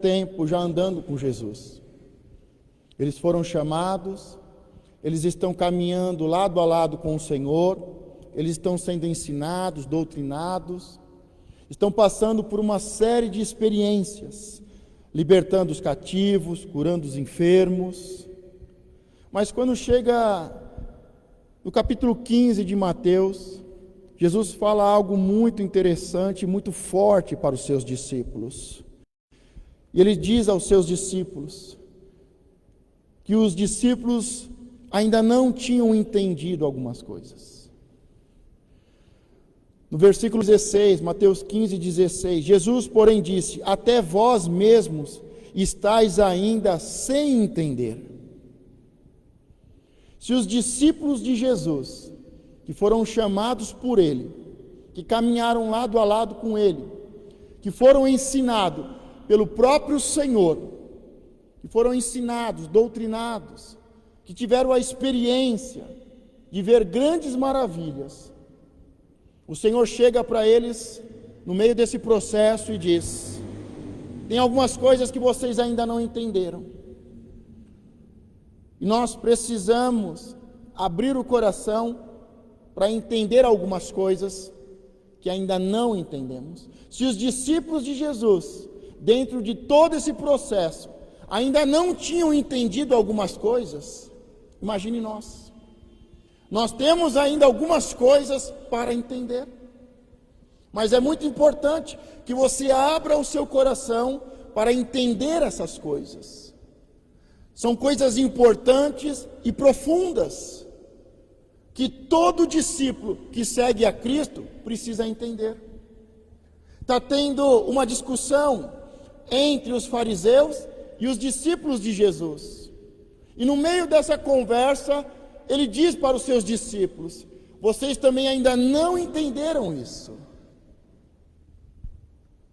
tempo já andando com Jesus. Eles foram chamados, eles estão caminhando lado a lado com o Senhor, eles estão sendo ensinados, doutrinados, estão passando por uma série de experiências, libertando os cativos, curando os enfermos. Mas quando chega no capítulo 15 de Mateus, Jesus fala algo muito interessante, muito forte para os seus discípulos. E ele diz aos seus discípulos que os discípulos ainda não tinham entendido algumas coisas. No versículo 16, Mateus 15, 16, Jesus, porém, disse: até vós mesmos estáis ainda sem entender. Se os discípulos de Jesus, que foram chamados por Ele, que caminharam lado a lado com Ele, que foram ensinados pelo próprio Senhor, que foram ensinados, doutrinados, que tiveram a experiência de ver grandes maravilhas, o Senhor chega para eles no meio desse processo e diz: tem algumas coisas que vocês ainda não entenderam. E nós precisamos abrir o coração para entender algumas coisas que ainda não entendemos. Se os discípulos de Jesus, dentro de todo esse processo, ainda não tinham entendido algumas coisas, imagine nós. Nós temos ainda algumas coisas para entender. Mas é muito importante que você abra o seu coração para entender essas coisas. São coisas importantes e profundas, que todo discípulo que segue a Cristo precisa entender. Está tendo uma discussão entre os fariseus e os discípulos de Jesus. E no meio dessa conversa, ele diz para os seus discípulos: vocês também ainda não entenderam isso.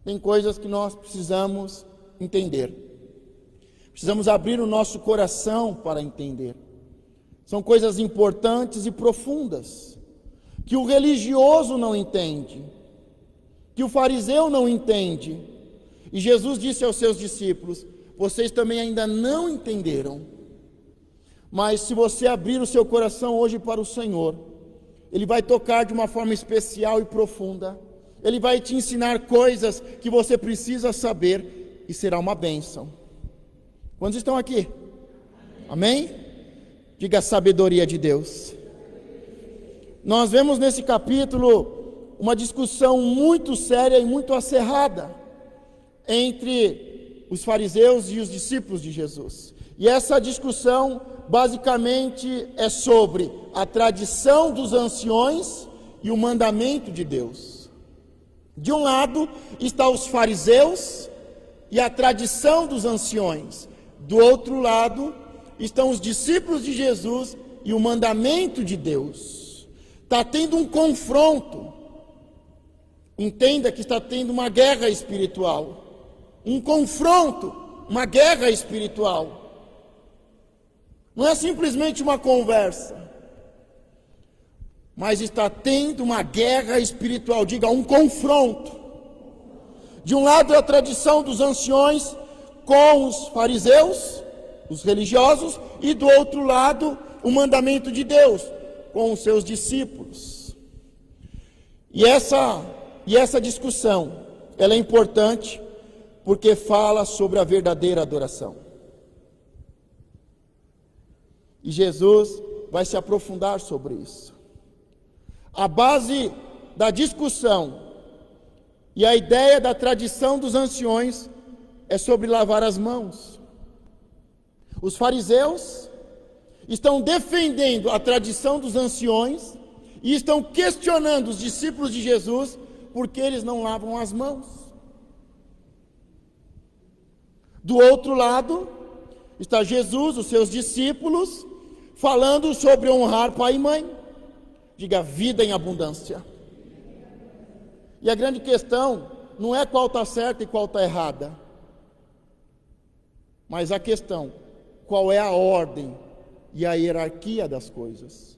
Tem coisas que nós precisamos entender. Precisamos abrir o nosso coração para entender. São coisas importantes e profundas, que o religioso não entende, que o fariseu não entende. E Jesus disse aos seus discípulos: vocês também ainda não entenderam. Mas se você abrir o seu coração hoje para o Senhor, Ele vai tocar de uma forma especial e profunda. Ele vai te ensinar coisas que você precisa saber e será uma bênção. Quantos estão aqui? Amém? Diga a sabedoria de Deus. Nós vemos nesse capítulo uma discussão muito séria e muito acirrada entre os fariseus e os discípulos de Jesus. E essa discussão basicamente é sobre a tradição dos anciões e o mandamento de Deus. De um lado estão os fariseus e a tradição dos anciões. Do outro lado estão os discípulos de Jesus e o mandamento de Deus. Está tendo um confronto. Entenda que está tendo uma guerra espiritual. Um confronto, uma guerra espiritual. Não é simplesmente uma conversa, mas está tendo uma guerra espiritual. Diga, um confronto. De um lado é a tradição dos anciões com os fariseus, os religiosos, e do outro lado o mandamento de Deus com os seus discípulos. E essa discussão, ela é importante porque fala sobre a verdadeira adoração. E Jesus vai se aprofundar sobre isso. A base da discussão e a ideia da tradição dos anciões é sobre lavar as mãos. Os fariseus estão defendendo a tradição dos anciões e estão questionando os discípulos de Jesus porque eles não lavam as mãos. Do outro lado está Jesus, os seus discípulos, falando sobre honrar pai e mãe. Diga, vida em abundância. E a grande questão não é qual está certa e qual está errada, mas a questão, qual é a ordem e a hierarquia das coisas.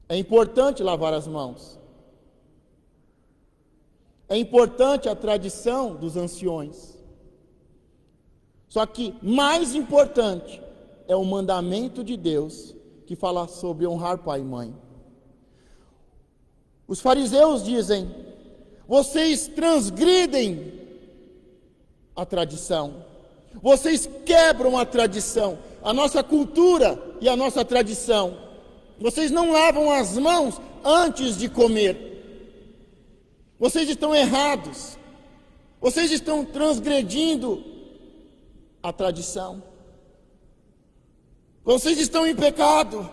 É importante lavar as mãos, é importante a tradição dos anciões. Só que mais importante é o mandamento de Deus, que fala sobre honrar pai e mãe. Os fariseus dizem: vocês transgridem a tradição, vocês quebram a tradição, a nossa cultura e a nossa tradição. Vocês não lavam as mãos antes de comer. Vocês estão errados. Vocês estão transgredindo a tradição. Vocês estão em pecado.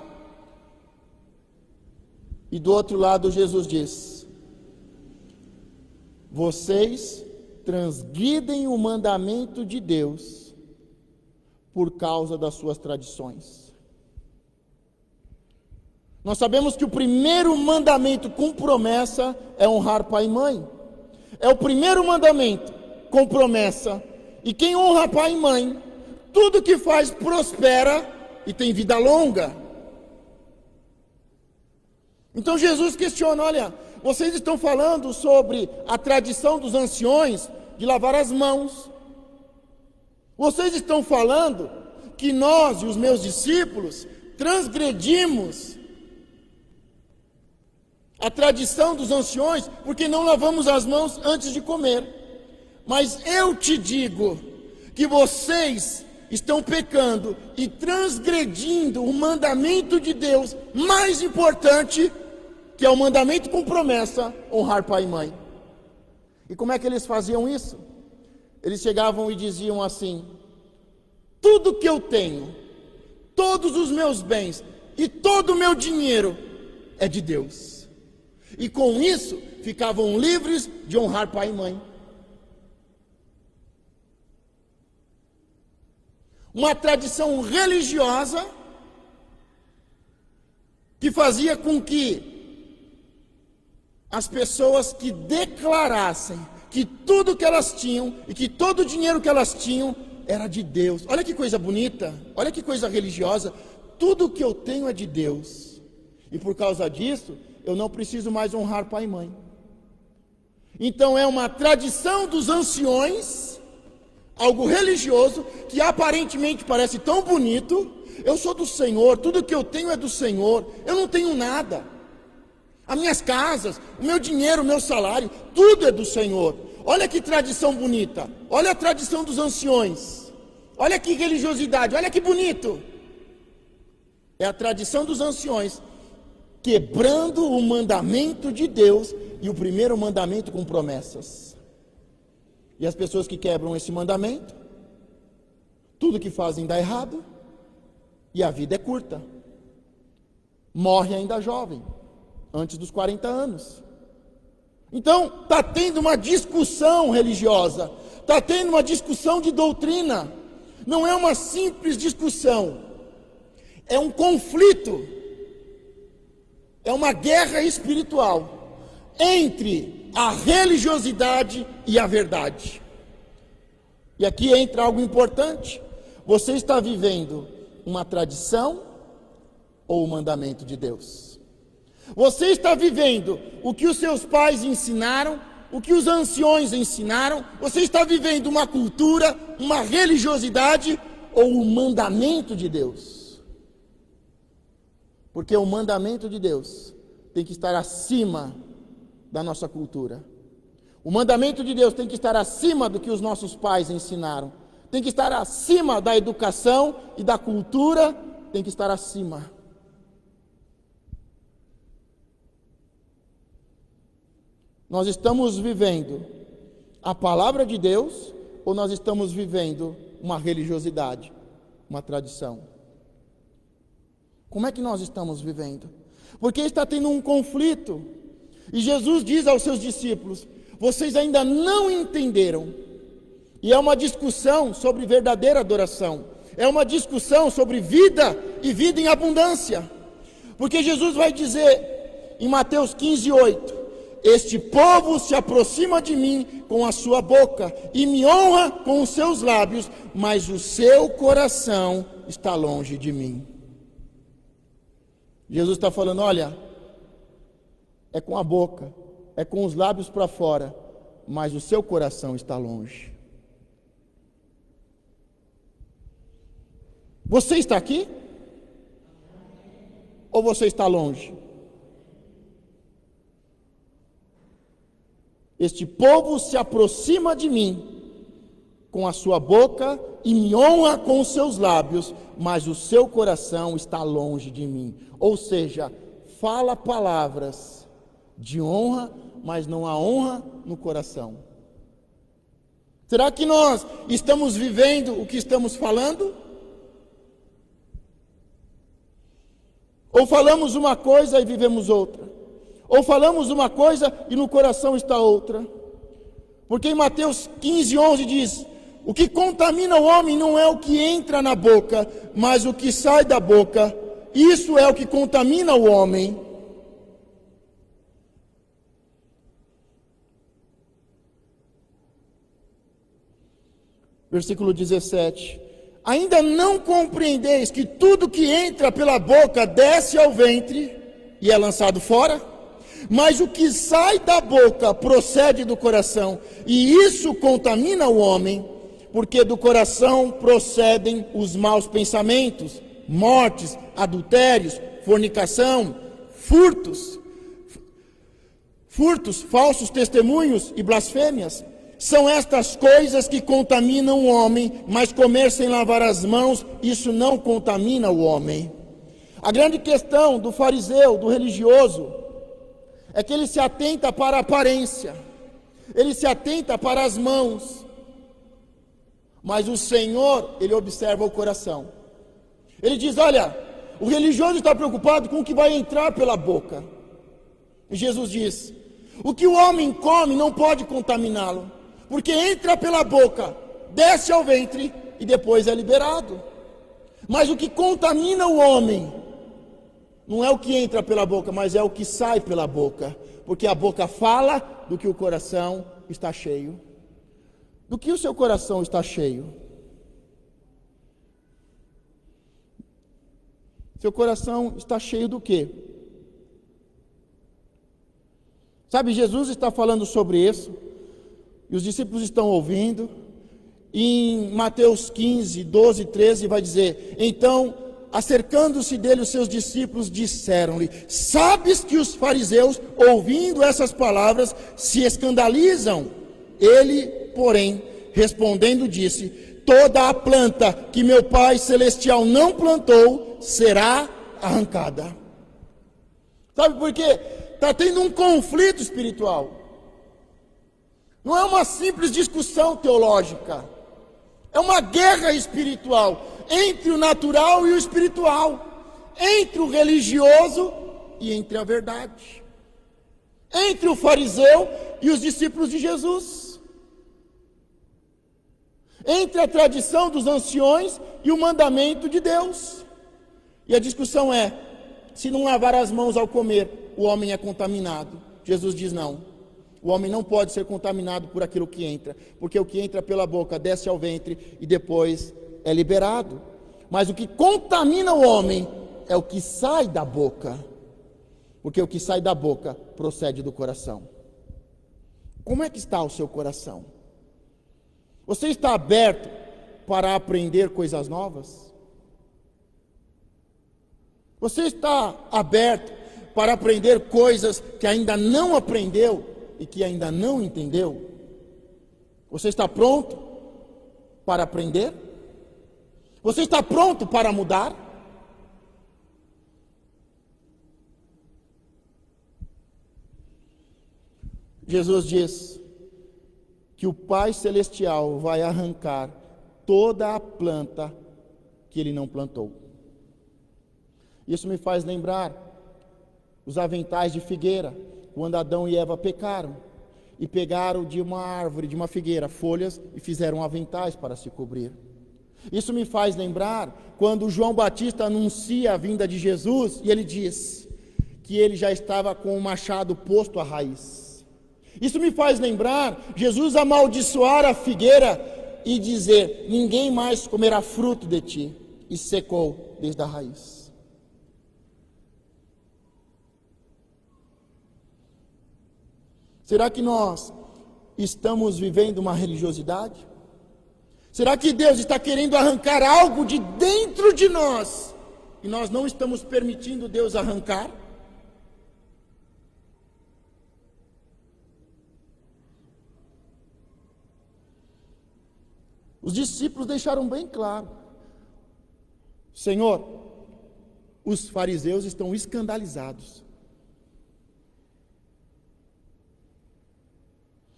E do outro lado Jesus diz: vocês transgridem o mandamento de Deus por causa das suas tradições. Nós sabemos que o primeiro mandamento com promessa é honrar pai e mãe. É o primeiro mandamento com promessa. E quem honra pai e mãe, tudo que faz prospera e tem vida longa. Então Jesus questiona: olha, vocês estão falando sobre a tradição dos anciões de lavar as mãos. Vocês estão falando que nós e os meus discípulos transgredimos a tradição dos anciões porque não lavamos as mãos antes de comer. Mas eu te digo que vocês estão pecando e transgredindo o mandamento de Deus mais importante, que é o mandamento com promessa: honrar pai e mãe. E como é que eles faziam isso? Eles chegavam e diziam assim: tudo que eu tenho, todos os meus bens e todo o meu dinheiro é de Deus. E com isso ficavam livres de honrar pai e mãe. Uma tradição religiosa que fazia com que as pessoas que declarassem que tudo que elas tinham e que todo o dinheiro que elas tinham era de Deus. Olha que coisa bonita, olha que coisa religiosa. Tudo que eu tenho é de Deus. E por causa disso, eu não preciso mais honrar pai e mãe. Então é uma tradição dos anciões, algo religioso, que aparentemente parece tão bonito. Eu sou do Senhor, tudo que eu tenho é do Senhor, eu não tenho nada. As minhas casas, o meu dinheiro, o meu salário, tudo é do Senhor. Olha que tradição bonita, olha a tradição dos anciões, olha que religiosidade, olha que bonito. É a tradição dos anciões, quebrando o mandamento de Deus e o primeiro mandamento com promessas. E as pessoas que quebram esse mandamento, tudo que fazem dá errado, e a vida é curta. Morre ainda jovem, antes dos 40 anos. Então, está tendo uma discussão religiosa, está tendo uma discussão de doutrina. Não é uma simples discussão, é um conflito, é uma guerra espiritual entre a religiosidade e a verdade. E aqui entra algo importante: você está vivendo uma tradição ou o mandamento de Deus? Você está vivendo o que os seus pais ensinaram, o que os anciões ensinaram? Você está vivendo uma cultura, uma religiosidade ou o mandamento de Deus? Porque o mandamento de Deus tem que estar acima da nossa cultura. O mandamento de Deus tem que estar acima do que os nossos pais ensinaram. Tem que estar acima da educação e da cultura, tem que estar acima. Nós estamos vivendo a palavra de Deus ou nós estamos vivendo uma religiosidade, uma tradição? Como é que nós estamos vivendo? Porque está tendo um conflito. E Jesus diz aos seus discípulos: vocês ainda não entenderam. E é uma discussão sobre verdadeira adoração. É uma discussão sobre vida e vida em abundância. Porque Jesus vai dizer em Mateus 15:8: este povo se aproxima de mim com a sua boca e me honra com os seus lábios, mas o seu coração está longe de mim. Jesus está falando: olha, é com a boca, é com os lábios para fora, mas o seu coração está longe. Você está aqui? Ou você está longe? Este povo se aproxima de mim com a sua boca e me honra com os seus lábios, mas o seu coração está longe de mim. Ou seja, fala palavras de honra, mas não há honra no coração. Será que nós estamos vivendo o que estamos falando? Ou falamos uma coisa e vivemos outra? Ou falamos uma coisa e no coração está outra? Porque em Mateus 15:11 diz: o que contamina o homem não é o que entra na boca, mas o que sai da boca. Isso é o que contamina o homem. Versículo 17. Ainda não compreendeis que tudo que entra pela boca desce ao ventre e é lançado fora? Mas o que sai da boca procede do coração, e isso contamina o homem, porque do coração procedem os maus pensamentos, mortes, adultérios, fornicação, furtos, falsos testemunhos e blasfêmias. São estas coisas que contaminam o homem, mas comer sem lavar as mãos, isso não contamina o homem. A grande questão do fariseu, do religioso, é que ele se atenta para a aparência, ele se atenta para as mãos, mas o Senhor, ele observa o coração. Ele diz: olha, o religioso está preocupado com o que vai entrar pela boca. E Jesus diz: o que o homem come não pode contaminá-lo, porque entra pela boca, desce ao ventre e depois é liberado. Mas o que contamina o homem não é o que entra pela boca, mas é o que sai pela boca, porque a boca fala do que o coração está cheio. Do que o seu coração está cheio? Seu coração está cheio do quê? Sabe, Jesus está falando sobre isso, e os discípulos estão ouvindo. Em Mateus 15, 12, 13 vai dizer: então, acercando-se dele os seus discípulos, disseram-lhe: sabes que os fariseus, ouvindo essas palavras, se escandalizam? Ele, porém, respondendo, disse: toda a planta que meu Pai Celestial não plantou, será arrancada. Sabe por quê? Está tendo um conflito espiritual. Não é uma simples discussão teológica. É uma guerra espiritual entre o natural e o espiritual, entre o religioso e entre a verdade, entre o fariseu e os discípulos de Jesus, entre a tradição dos anciões e o mandamento de Deus. E a discussão é: se não lavar as mãos ao comer, o homem é contaminado. Jesus diz: não. O homem não pode ser contaminado por aquilo que entra, porque o que entra pela boca desce ao ventre e depois é liberado. Mas o que contamina o homem é o que sai da boca, porque o que sai da boca procede do coração. Como é que está o seu coração? Você está aberto para aprender coisas novas? Você está aberto para aprender coisas que ainda não aprendeu e que ainda não entendeu? Você está pronto para aprender? Você está pronto para mudar? Jesus diz que o Pai Celestial vai arrancar toda a planta que Ele não plantou. Isso me faz lembrar os aventais de figueira, quando Adão e Eva pecaram e pegaram de uma árvore, de uma figueira, folhas e fizeram aventais para se cobrir. Isso me faz lembrar quando João Batista anuncia a vinda de Jesus e ele diz que ele já estava com o machado posto à raiz. Isso me faz lembrar Jesus amaldiçoar a figueira e dizer: ninguém mais comerá fruto de ti, e secou desde a raiz. Será que nós estamos vivendo uma religiosidade? Será que Deus está querendo arrancar algo de dentro de nós e nós não estamos permitindo Deus arrancar? Os discípulos deixaram bem claro: Senhor, os fariseus estão escandalizados.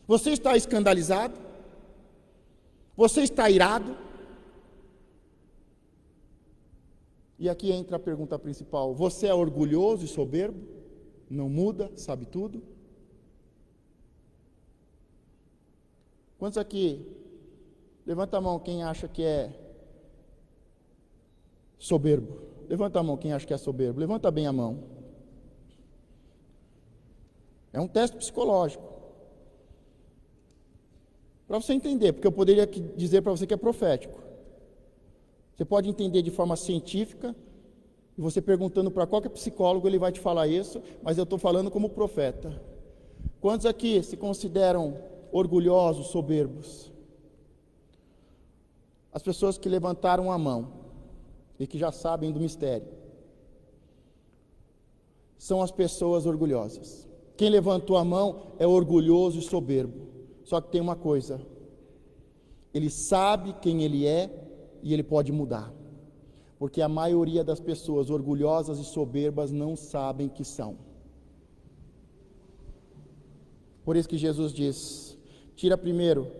Você está escandalizado? Você está irado? E aqui entra a pergunta principal: você é orgulhoso e soberbo? Não muda, sabe tudo? Quantos aqui, levanta a mão quem acha que é soberbo? Levanta a mão quem acha que é soberbo, levanta bem a mão. É um teste psicológico. Para você entender, porque eu poderia dizer para você que é profético. Você pode entender de forma científica, e você perguntando para qualquer psicólogo, ele vai te falar isso, mas eu estou falando como profeta. Quantos aqui se consideram orgulhosos, soberbos? As pessoas que levantaram a mão, e que já sabem do mistério, são as pessoas orgulhosas. Quem levantou a mão é orgulhoso e soberbo. Só que tem uma coisa: ele sabe quem ele é e ele pode mudar. Porque a maioria das pessoas orgulhosas e soberbas não sabem que são. Por isso que Jesus diz: tira primeiro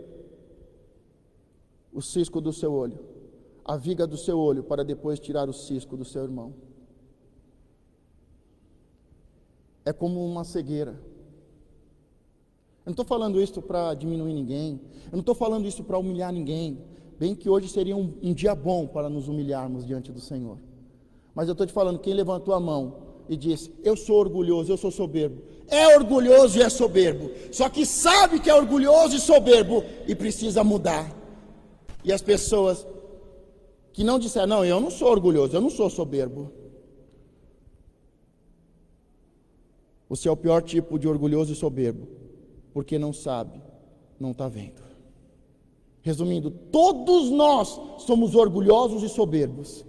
o cisco do seu olho, a viga do seu olho, para depois tirar o cisco do seu irmão. É como uma cegueira. Eu não estou falando isso para diminuir ninguém, eu não estou falando isso para humilhar ninguém, bem que hoje seria um dia bom para nos humilharmos diante do Senhor. Mas eu estou te falando, quem levantou a mão e disse: eu sou orgulhoso, eu sou soberbo, é orgulhoso e é soberbo, só que sabe que é orgulhoso e soberbo e precisa mudar. E as pessoas que não disseram: não, eu não sou orgulhoso, eu não sou soberbo. Você é o pior tipo de orgulhoso e soberbo, porque não sabe, não está vendo. Resumindo, todos nós somos orgulhosos e soberbos,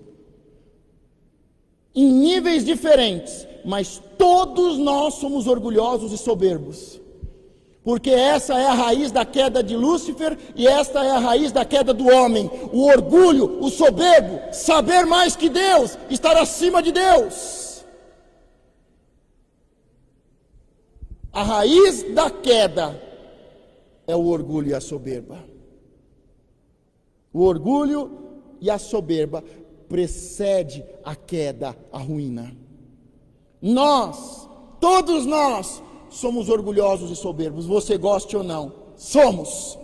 em níveis diferentes, mas todos nós somos orgulhosos e soberbos, porque essa é a raiz da queda de Lúcifer e esta é a raiz da queda do homem: o orgulho, o soberbo, saber mais que Deus, estar acima de Deus. A raiz da queda é o orgulho e a soberba. O orgulho e a soberba precede a queda, a ruína. Nós, todos nós, somos orgulhosos e soberbos, você goste ou não, somos.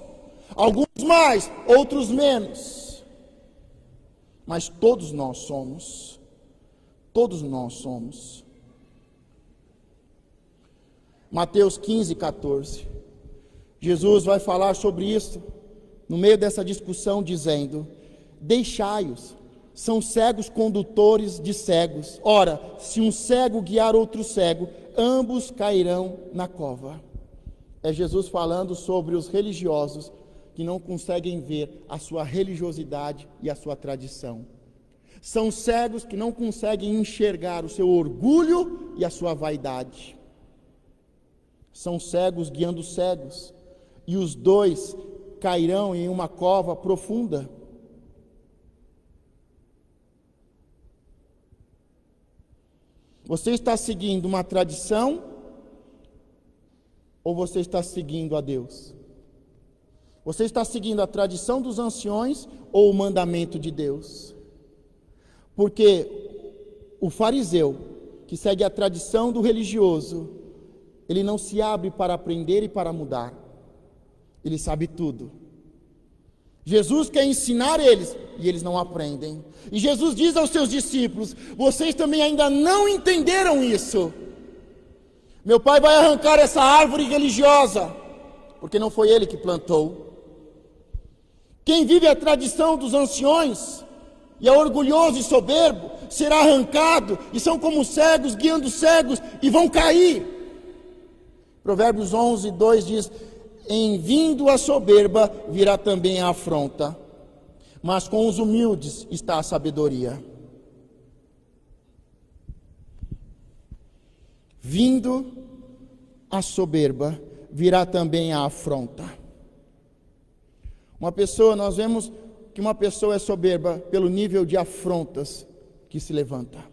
Alguns mais, outros menos. Mas todos nós somos. Todos nós somos. Mateus 15, 14. Jesus vai falar sobre isso no meio dessa discussão, dizendo: deixai-os, são cegos condutores de cegos. Ora, se um cego guiar outro cego, ambos cairão na cova. É Jesus falando sobre os religiosos que não conseguem ver a sua religiosidade e a sua tradição. São cegos que não conseguem enxergar o seu orgulho e a sua vaidade. São cegos guiando cegos, e os dois cairão em uma cova profunda. Você está seguindo uma tradição ou você está seguindo a Deus? Você está seguindo a tradição dos anciões ou o mandamento de Deus? Porque o fariseu que segue a tradição do religioso, ele não se abre para aprender e para mudar. Ele sabe tudo. Jesus quer ensinar eles e eles não aprendem. E Jesus diz aos seus discípulos: vocês também ainda não entenderam isso. Meu pai vai arrancar essa árvore religiosa, porque não foi ele que plantou. Quem vive a tradição dos anciões e é orgulhoso e soberbo será arrancado, e são como cegos guiando cegos e vão cair. Provérbios 11, 2 diz: Em vindo a soberba, virá também a afronta, mas com os humildes está a sabedoria. Vindo a soberba, virá também a afronta. Nós vemos que uma pessoa é soberba pelo nível de afrontas que se levanta.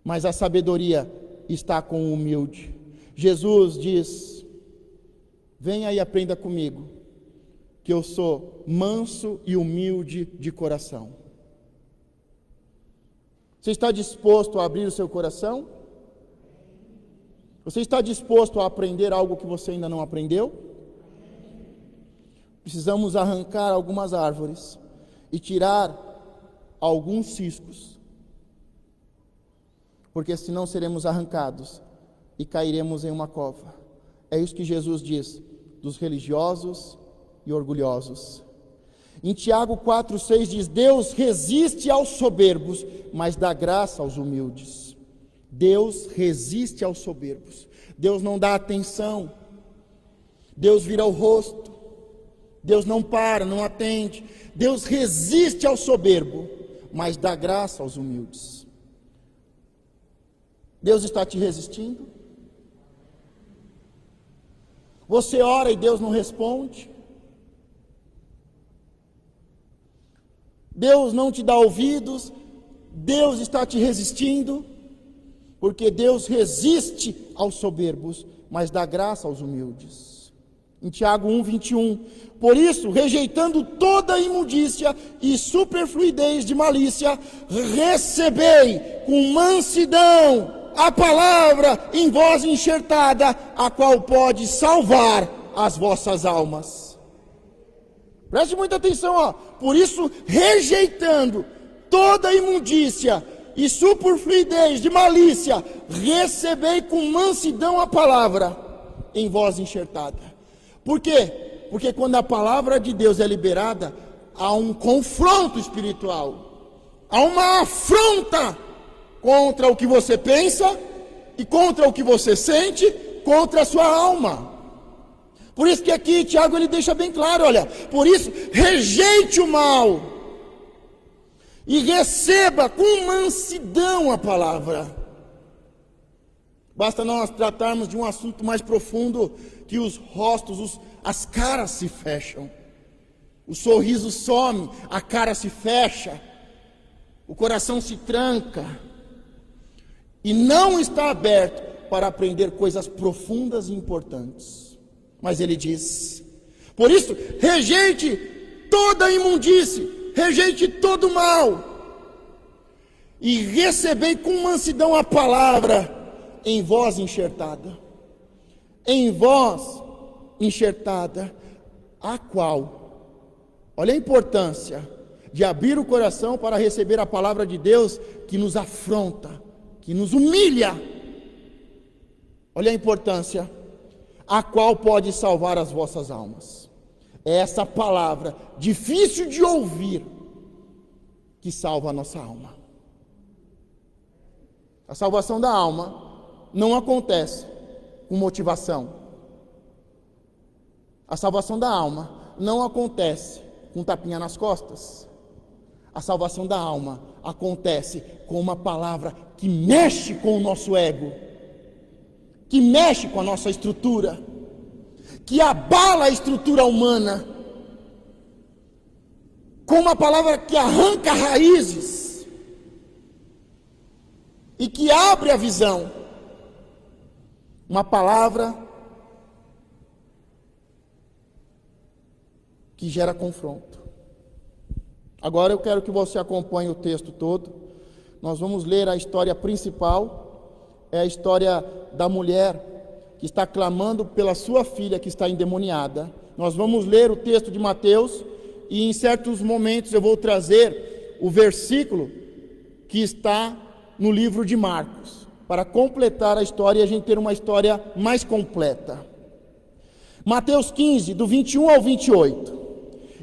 Mas a sabedoria está com o humilde. Jesus diz: venha e aprenda comigo, que eu sou manso e humilde de coração. Você está disposto a abrir o seu coração? Você está disposto a aprender algo que você ainda não aprendeu? Precisamos arrancar algumas árvores e tirar alguns ciscos, porque senão seremos arrancados e cairemos em uma cova. É isso que Jesus diz dos religiosos e orgulhosos. Em Tiago 4,6 diz: Deus resiste aos soberbos, mas dá graça aos humildes. Deus resiste aos soberbos. Deus não dá atenção. Deus vira o rosto. Deus não para, não atende. Deus resiste ao soberbo, mas dá graça aos humildes. Deus está te resistindo? Você ora e Deus não responde? Deus não te dá ouvidos? Deus está te resistindo? Porque Deus resiste aos soberbos, mas dá graça aos humildes. Em Tiago 1,21, por isso, rejeitando toda imundícia e superfluidez de malícia, recebei com mansidão a palavra em vós enxertada, a qual pode salvar as vossas almas. Preste muita atenção, ó. Por isso, rejeitando toda imundícia e superfluidez de malícia, recebei com mansidão a palavra em vós enxertada. Por quê? Porque quando a palavra de Deus é liberada, há um confronto espiritual, há uma afronta contra o que você pensa e contra o que você sente, contra a sua alma. Por isso que aqui Tiago ele deixa bem claro, olha, por isso rejeite o mal e receba com mansidão a palavra. Basta nós tratarmos de um assunto mais profundo, que os rostos, as caras se fecham, o sorriso some, a cara se fecha, o coração se tranca, e não está aberto para aprender coisas profundas e importantes. Mas ele diz, por isso, rejeite toda a imundície, rejeite todo o mal, e recebei com mansidão a palavra em vós enxertada. Em vós enxertada, a qual, olha a importância de abrir o coração para receber a palavra de Deus que nos afronta, que nos humilha. Olha a importância, a qual pode salvar as vossas almas. É essa palavra difícil de ouvir que salva a nossa alma. A salvação da alma não acontece com motivação. A salvação da alma não acontece com um tapinha nas costas. A salvação da alma acontece com uma palavra que mexe com o nosso ego, que mexe com a nossa estrutura, que abala a estrutura humana, com uma palavra que arranca raízes e que abre a visão. Uma palavra que gera confronto. Agora eu quero que você acompanhe o texto todo. Nós vamos ler a história principal, é a história da mulher que está clamando pela sua filha que está endemoniada. Nós vamos ler o texto de Mateus e em certos momentos eu vou trazer o versículo que está no livro de Marcos, para completar a história e a gente ter uma história mais completa. Mateus 15, do 21 ao 28.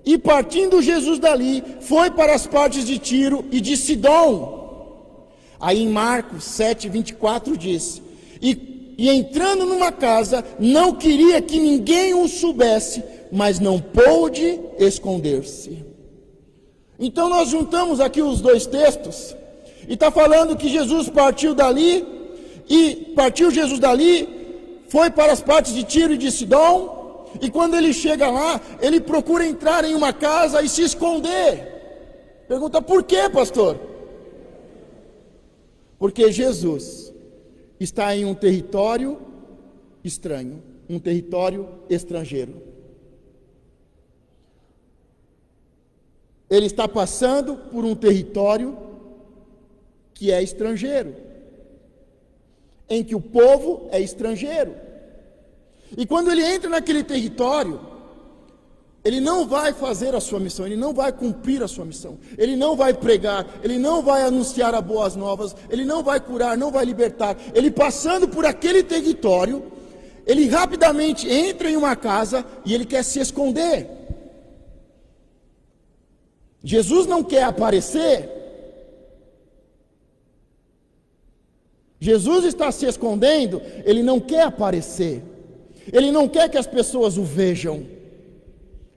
E partindo Jesus dali, foi para as partes de Tiro e de Sidom. Aí em Marcos 7, 24 diz: E e entrando numa casa, não queria que ninguém o soubesse, mas não pôde esconder-se. Então nós juntamos aqui os dois textos, e está falando que Jesus partiu dali, foi para as partes de Tiro e de Sidom, e quando ele chega lá, ele procura entrar em uma casa e se esconder. Pergunta, por quê, pastor? Porque Jesus está em um território estranho, um território estrangeiro. Ele está passando por um território que é estrangeiro, em que o povo é estrangeiro. E quando ele entra naquele território, ele não vai fazer a sua missão, ele não vai cumprir a sua missão, ele não vai pregar, ele não vai anunciar as boas novas, ele não vai curar, não vai libertar. Ele passando por aquele território, ele rapidamente entra em uma casa e ele quer se esconder. Jesus não quer aparecer. Jesus está se escondendo, ele não quer aparecer. Ele não quer que as pessoas o vejam.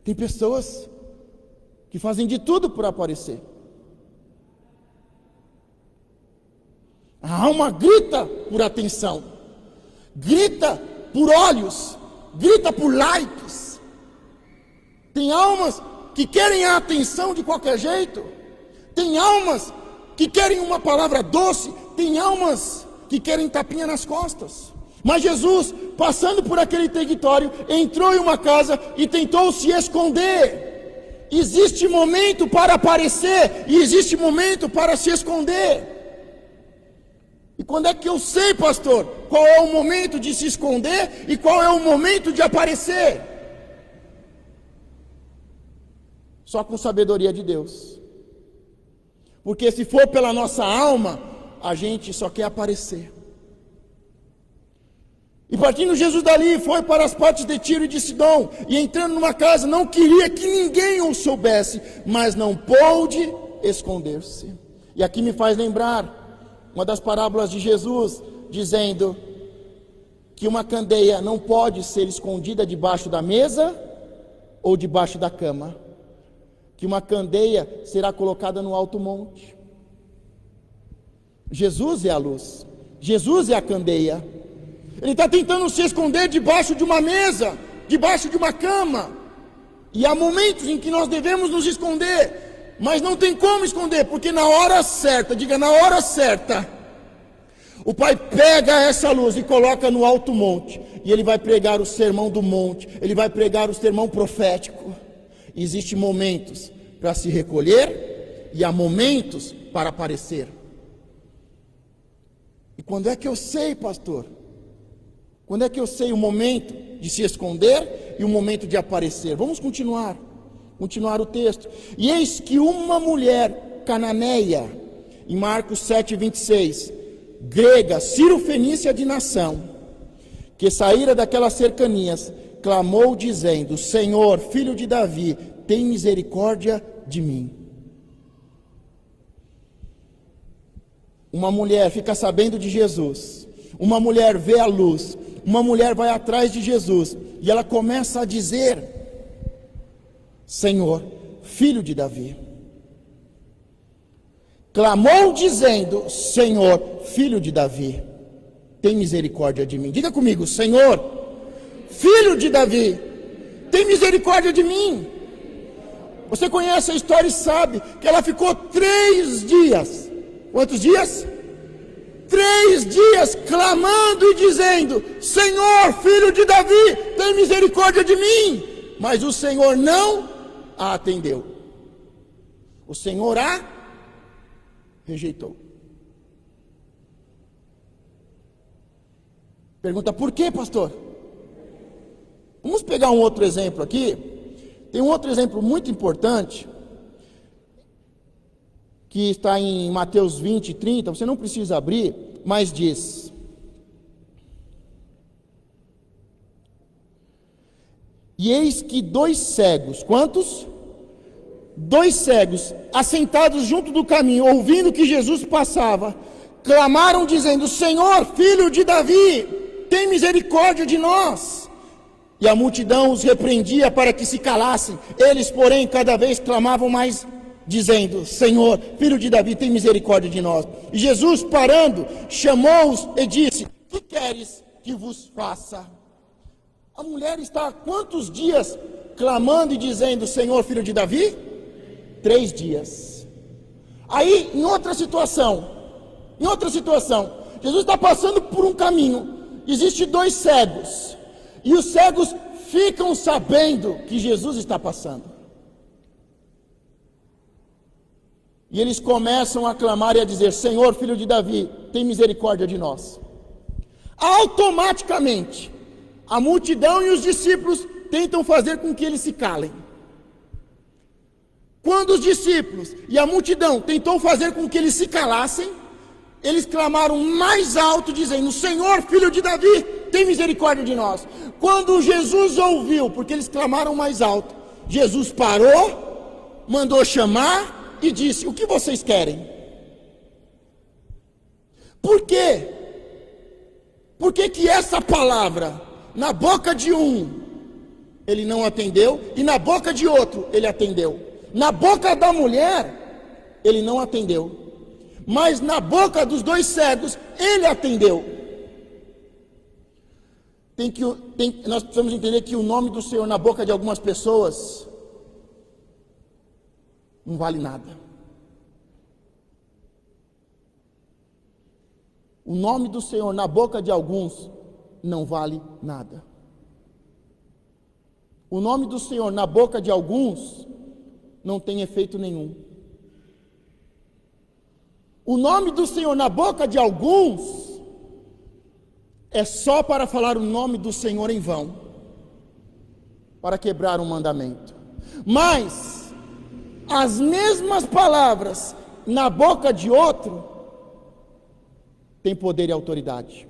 Tem pessoas que fazem de tudo por aparecer. A alma grita por atenção, grita por olhos, grita por likes. Tem almas que querem a atenção de qualquer jeito. Tem almas que querem uma palavra doce. Tem almas que querem tapinha nas costas. Mas Jesus, passando por aquele território, entrou em uma casa e tentou se esconder. Existe momento para aparecer e existe momento para se esconder. E quando é que eu sei, pastor, qual é o momento de se esconder e qual é o momento de aparecer? Só com sabedoria de Deus. Porque se for pela nossa alma, a gente só quer aparecer. E partindo Jesus dali, foi para as partes de Tiro e de Sidom, e entrando numa casa, não queria que ninguém o soubesse, mas não pôde esconder-se. E aqui me faz lembrar uma das parábolas de Jesus, dizendo que uma candeia não pode ser escondida debaixo da mesa ou debaixo da cama, que uma candeia será colocada no alto monte. Jesus é a luz, Jesus é a candeia. Ele está tentando se esconder debaixo de uma mesa, debaixo de uma cama. E há momentos em que nós devemos nos esconder, mas não tem como esconder, porque na hora certa, diga na hora certa, o Pai pega essa luz e coloca no alto monte, e Ele vai pregar o sermão do monte, Ele vai pregar o sermão profético. Existem momentos para se recolher, e há momentos para aparecer. E quando é que eu sei, pastor? Quando é que eu sei o momento de se esconder e o momento de aparecer? Vamos continuar o texto. E eis que uma mulher cananeia, em Marcos 7:26, grega, cirofenícia de nação, que saíra daquelas cercanias, clamou dizendo: Senhor, filho de Davi, tem misericórdia de mim. Uma mulher fica sabendo de Jesus, uma mulher vê a luz, uma mulher vai atrás de Jesus, e ela começa a dizer: Senhor, filho de Davi. Clamou dizendo: Senhor, filho de Davi, tem misericórdia de mim. Diga comigo: Senhor, filho de Davi, tem misericórdia de mim. Você conhece a história e sabe que ela ficou 3 dias. Quantos dias? 3 dias clamando e dizendo: Senhor, filho de Davi, tem misericórdia de mim. Mas o Senhor não a atendeu. O Senhor a rejeitou. Pergunta: por quê, pastor? Vamos pegar um outro exemplo aqui. Tem um outro exemplo muito importante, que está em Mateus 20:30, você não precisa abrir, mas diz: e eis que 2 cegos, quantos? 2 cegos, assentados junto do caminho, ouvindo que Jesus passava, clamaram dizendo: Senhor, filho de Davi, tem misericórdia de nós. E a multidão os repreendia para que se calassem. Eles, porém, cada vez clamavam mais, dizendo: Senhor, filho de Davi, tem misericórdia de nós. E Jesus, parando, chamou-os e disse: que queres que vos faça? A mulher está há quantos dias clamando e dizendo: Senhor, filho de Davi? 3 dias. Aí, em outra situação, Jesus está passando por um caminho, existem 2 cegos, e os cegos ficam sabendo que Jesus está passando. E eles começam a clamar e a dizer: Senhor, filho de Davi, tem misericórdia de nós. Automaticamente, a multidão e os discípulos tentam fazer com que eles se calem. Quando os discípulos e a multidão tentou fazer com que eles se calassem, eles clamaram mais alto, dizendo: Senhor, filho de Davi, tem misericórdia de nós. Quando Jesus ouviu, porque eles clamaram mais alto, Jesus parou, mandou chamar e disse: o que vocês querem? Por quê? Por que que essa palavra, na boca de um, ele não atendeu, e na boca de outro, ele atendeu? Na boca da mulher, ele não atendeu, mas na boca dos 2 cegos, ele atendeu. Nós precisamos entender que o nome do Senhor na boca de algumas pessoas não vale nada. O nome do Senhor na boca de alguns não vale nada. O nome do Senhor na boca de alguns não tem efeito nenhum. O nome do Senhor na boca de alguns é só para falar o nome do Senhor em vão, para quebrar um mandamento. Mas as mesmas palavras na boca de outro tem poder e autoridade.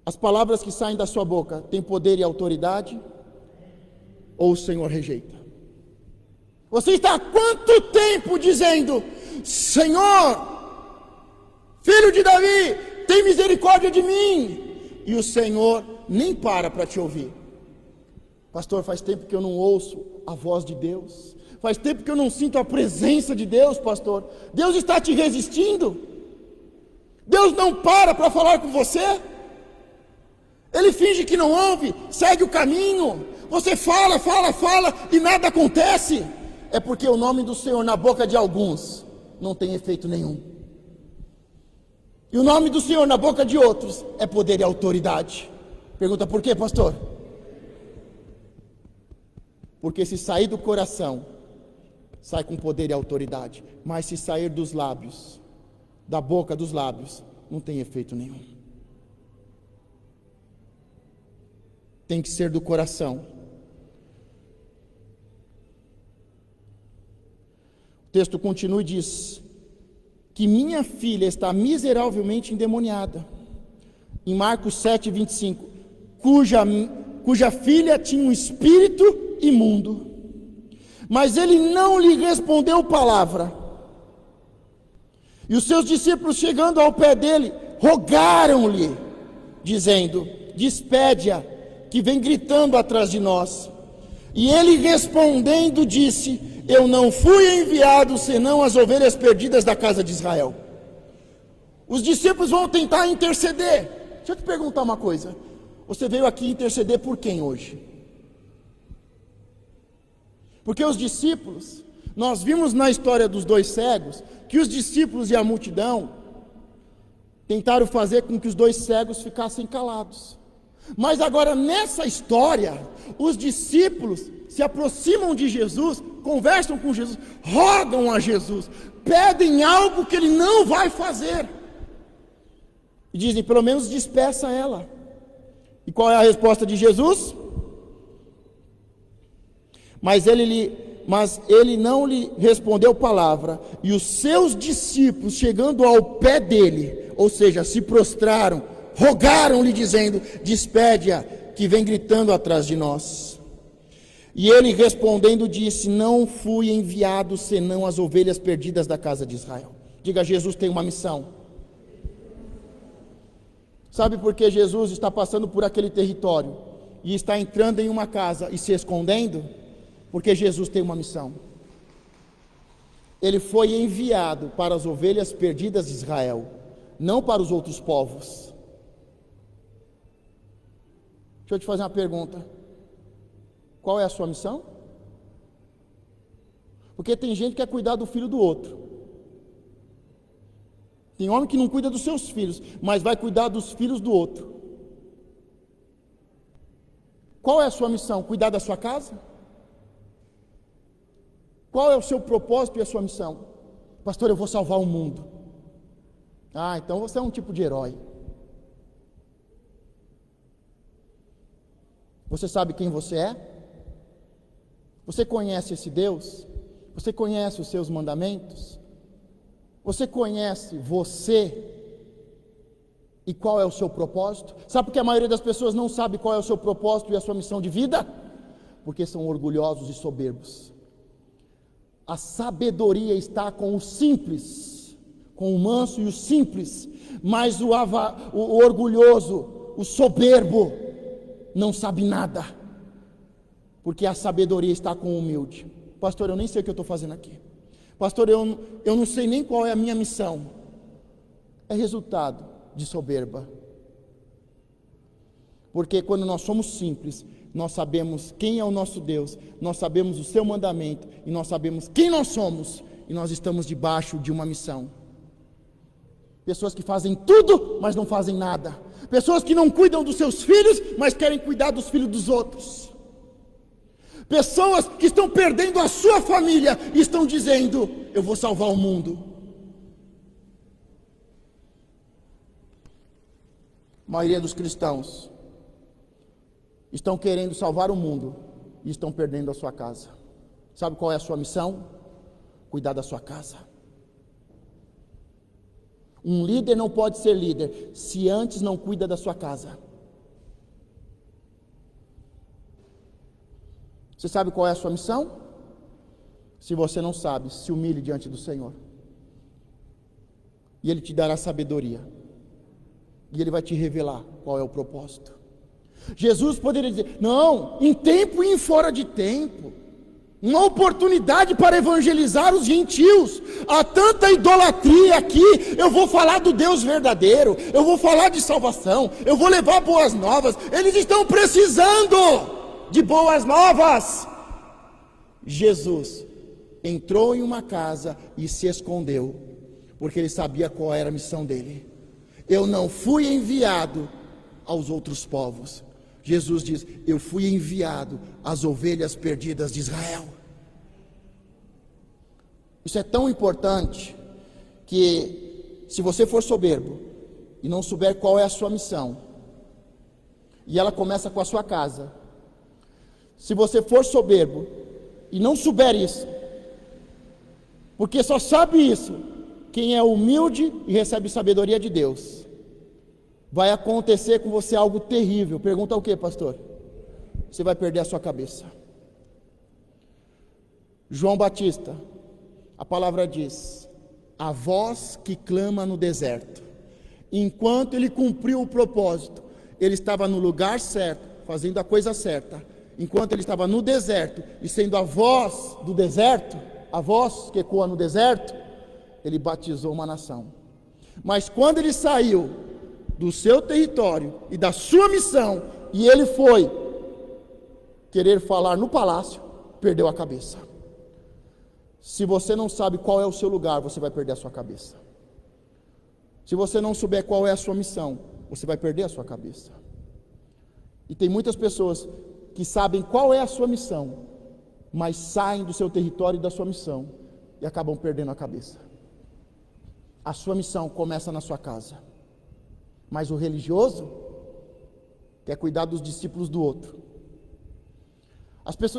As palavras que saem da sua boca têm poder e autoridade, ou o Senhor rejeita? Você está há quanto tempo dizendo: Senhor, filho de Davi, tem misericórdia de mim? E o Senhor nem para te ouvir. Pastor, faz tempo que eu não ouço a voz de Deus. Faz tempo que eu não sinto a presença de Deus, pastor. Deus está te resistindo? Deus não para falar com você? Ele finge que não ouve, segue o caminho. Você fala e nada acontece. É porque o nome do Senhor na boca de alguns não tem efeito nenhum. E o nome do Senhor na boca de outros é poder e autoridade. Pergunta: por quê, pastor? Porque se sair do coração, sai com poder e autoridade. Mas se sair dos lábios, da boca dos lábios, não tem efeito nenhum. Tem que ser do coração. O texto continua e diz que minha filha está miseravelmente endemoniada. Em Marcos 7, 25, cuja filha tinha um espírito imundo, mas ele não lhe respondeu palavra. E os seus discípulos, chegando ao pé dele, rogaram-lhe, dizendo: despede-a, que vem gritando atrás de nós. E ele respondendo disse: eu não fui enviado senão as ovelhas perdidas da casa de Israel. Os discípulos vão tentar interceder. Deixa eu te perguntar uma coisa: você veio aqui interceder por quem hoje? Porque os discípulos, nós vimos na história dos 2 cegos, que os discípulos e a multidão tentaram fazer com que os 2 cegos ficassem calados. Mas agora nessa história, os discípulos se aproximam de Jesus, conversam com Jesus, rogam a Jesus, pedem algo que ele não vai fazer. E dizem: pelo menos despeça ela. E qual é a resposta de Jesus? Mas ele não lhe respondeu palavra. E os seus discípulos, chegando ao pé dele, ou seja, se prostraram, rogaram-lhe dizendo: despede-a, que vem gritando atrás de nós. E ele respondendo disse: não fui enviado senão as ovelhas perdidas da casa de Israel. Diga: Jesus tem uma missão. Sabe por que Jesus está passando por aquele território e está entrando em uma casa e se escondendo? Porque Jesus tem uma missão. Ele foi enviado para as ovelhas perdidas de Israel, não para os outros povos. Deixa eu te fazer uma pergunta. Qual é a sua missão? Porque tem gente que quer cuidar do filho do outro. Tem homem que não cuida dos seus filhos, mas vai cuidar dos filhos do outro. Qual é a sua missão? Cuidar da sua casa? Qual é o seu propósito e a sua missão? Pastor, eu vou salvar o mundo. Ah, então você é um tipo de herói. Você sabe quem você é? Você conhece esse Deus? Você conhece os seus mandamentos? Você conhece você e qual é o seu propósito? Sabe por que a maioria das pessoas não sabe qual é o seu propósito e a sua missão de vida? Porque são orgulhosos e soberbos. A sabedoria está com o simples, com o manso e o simples, mas o orgulhoso, o soberbo, não sabe nada, porque a sabedoria está com o humilde. Pastor, eu nem sei o que eu estou fazendo aqui. Pastor, eu não sei nem qual é a minha missão. É resultado de soberba. Porque quando nós somos simples, nós sabemos quem é o nosso Deus, nós sabemos o seu mandamento, e nós sabemos quem nós somos, e nós estamos debaixo de uma missão. Pessoas que fazem tudo, mas não fazem nada. Pessoas que não cuidam dos seus filhos, mas querem cuidar dos filhos dos outros. Pessoas que estão perdendo a sua família e estão dizendo: eu vou salvar o mundo. A maioria dos cristãos estão querendo salvar o mundo e estão perdendo a sua casa. Sabe qual é a sua missão? Cuidar da sua casa. Um líder não pode ser líder se antes não cuida da sua casa. Você sabe qual é a sua missão? Se você não sabe, se humilhe diante do Senhor. E Ele te dará sabedoria. E Ele vai te revelar qual é o propósito. Jesus poderia dizer: não, em tempo e em fora de tempo. Uma oportunidade para evangelizar os gentios. Há tanta idolatria aqui. Eu vou falar do Deus verdadeiro. Eu vou falar de salvação. Eu vou levar boas novas. Eles estão precisando de boas novas. Jesus entrou em uma casa e se escondeu, porque ele sabia qual era a missão dele. Eu não fui enviado aos outros povos. Jesus diz: eu fui enviado às ovelhas perdidas de Israel. Isso é tão importante que, se você for soberbo e não souber qual é a sua missão, e ela começa com a sua casa. Se você for soberbo e não souber isso, porque só sabe isso quem é humilde e recebe sabedoria de Deus, vai acontecer com você algo terrível. Pergunta o que, pastor? Você vai perder a sua cabeça. João Batista, a palavra diz: a voz que clama no deserto. Enquanto ele cumpriu o propósito, ele estava no lugar certo, fazendo a coisa certa. Enquanto ele estava no deserto e sendo a voz do deserto, a voz que ecoa no deserto, ele batizou uma nação. Mas quando ele saiu do seu território e da sua missão, e ele foi querer falar no palácio, perdeu a cabeça. Se você não sabe qual é o seu lugar, você vai perder a sua cabeça. Se você não souber qual é a sua missão, você vai perder a sua cabeça. E tem muitas pessoas que sabem qual é a sua missão, mas saem do seu território e da sua missão e acabam perdendo a cabeça. A sua missão começa na sua casa, mas o religioso quer cuidar dos discípulos do outro.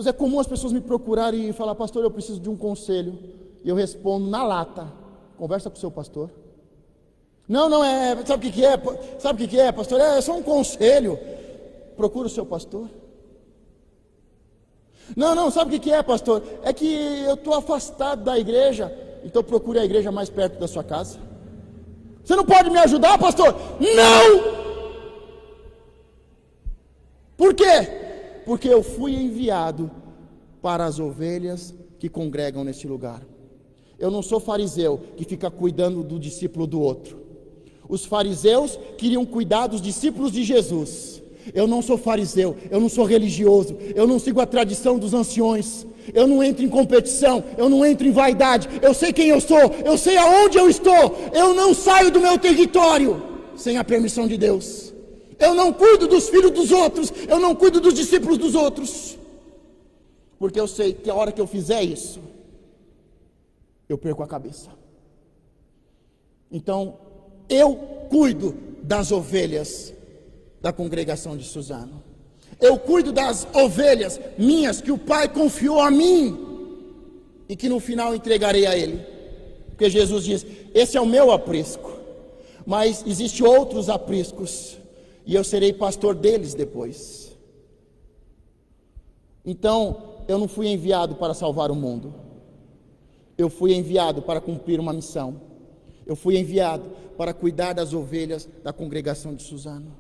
É comum as pessoas me procurarem e falar: pastor, eu preciso de um conselho, e eu respondo na lata: conversa com o seu pastor. Não, sabe o que é? Sabe o que é, pastor? É só um conselho. Procura o seu pastor. Não, sabe o que é, pastor? É que eu estou afastado da igreja, então procure a igreja mais perto da sua casa. Você não pode me ajudar, pastor? Não! Por quê? Porque eu fui enviado para as ovelhas que congregam neste lugar. Eu não sou fariseu que fica cuidando do discípulo do outro. Os fariseus queriam cuidar dos discípulos de Jesus. Eu não sou fariseu, eu não sou religioso, eu não sigo a tradição dos anciões, eu não entro em competição, eu não entro em vaidade, eu sei quem eu sou, eu sei aonde eu estou, eu não saio do meu território sem a permissão de Deus. Eu não cuido dos filhos dos outros, eu não cuido dos discípulos dos outros, porque eu sei que a hora que eu fizer isso, eu perco a cabeça. Então, eu cuido das ovelhas da congregação de Suzano. Eu cuido das ovelhas minhas que o Pai confiou a mim e que no final entregarei a Ele. Porque Jesus diz: esse é o meu aprisco, mas existem outros apriscos e eu serei pastor deles depois. Então, eu não fui enviado para salvar o mundo. Eu fui enviado para cumprir uma missão. Eu fui enviado para cuidar das ovelhas da congregação de Suzano.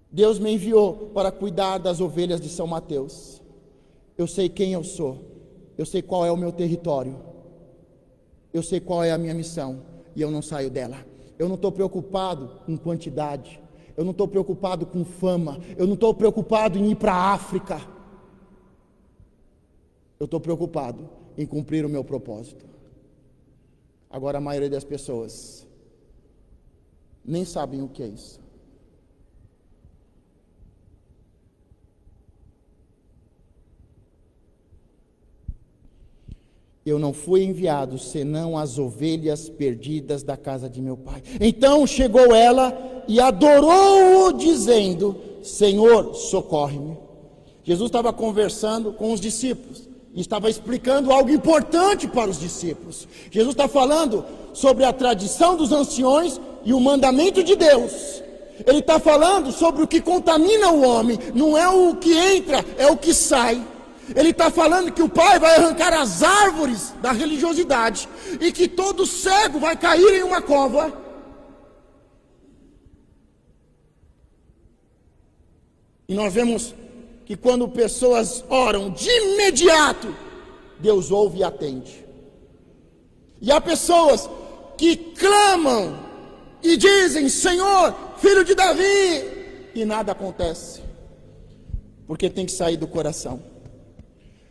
Deus me enviou para cuidar das ovelhas de São Mateus. Eu sei quem eu sou, eu sei qual é o meu território, eu sei qual é a minha missão e eu não saio dela. Eu não estou preocupado com quantidade, eu não estou preocupado com fama, eu não estou preocupado em ir para a África. Eu estou preocupado em cumprir o meu propósito. Agora a maioria das pessoas nem sabem o que é isso. Eu não fui enviado senão as ovelhas perdidas da casa de meu pai. Então chegou ela e adorou-o, dizendo: Senhor, socorre-me. Jesus estava conversando com os discípulos e estava explicando algo importante para os discípulos. Jesus está falando sobre a tradição dos anciões e o mandamento de Deus. Ele está falando sobre o que contamina o homem. Não é o que entra, é o que sai. Ele está falando que o Pai vai arrancar as árvores da religiosidade e que todo cego vai cair em uma cova. E nós vemos que quando pessoas oram, de imediato Deus ouve e atende. E há pessoas que clamam e dizem: Senhor, filho de Davi, e nada acontece, porque tem que sair do coração.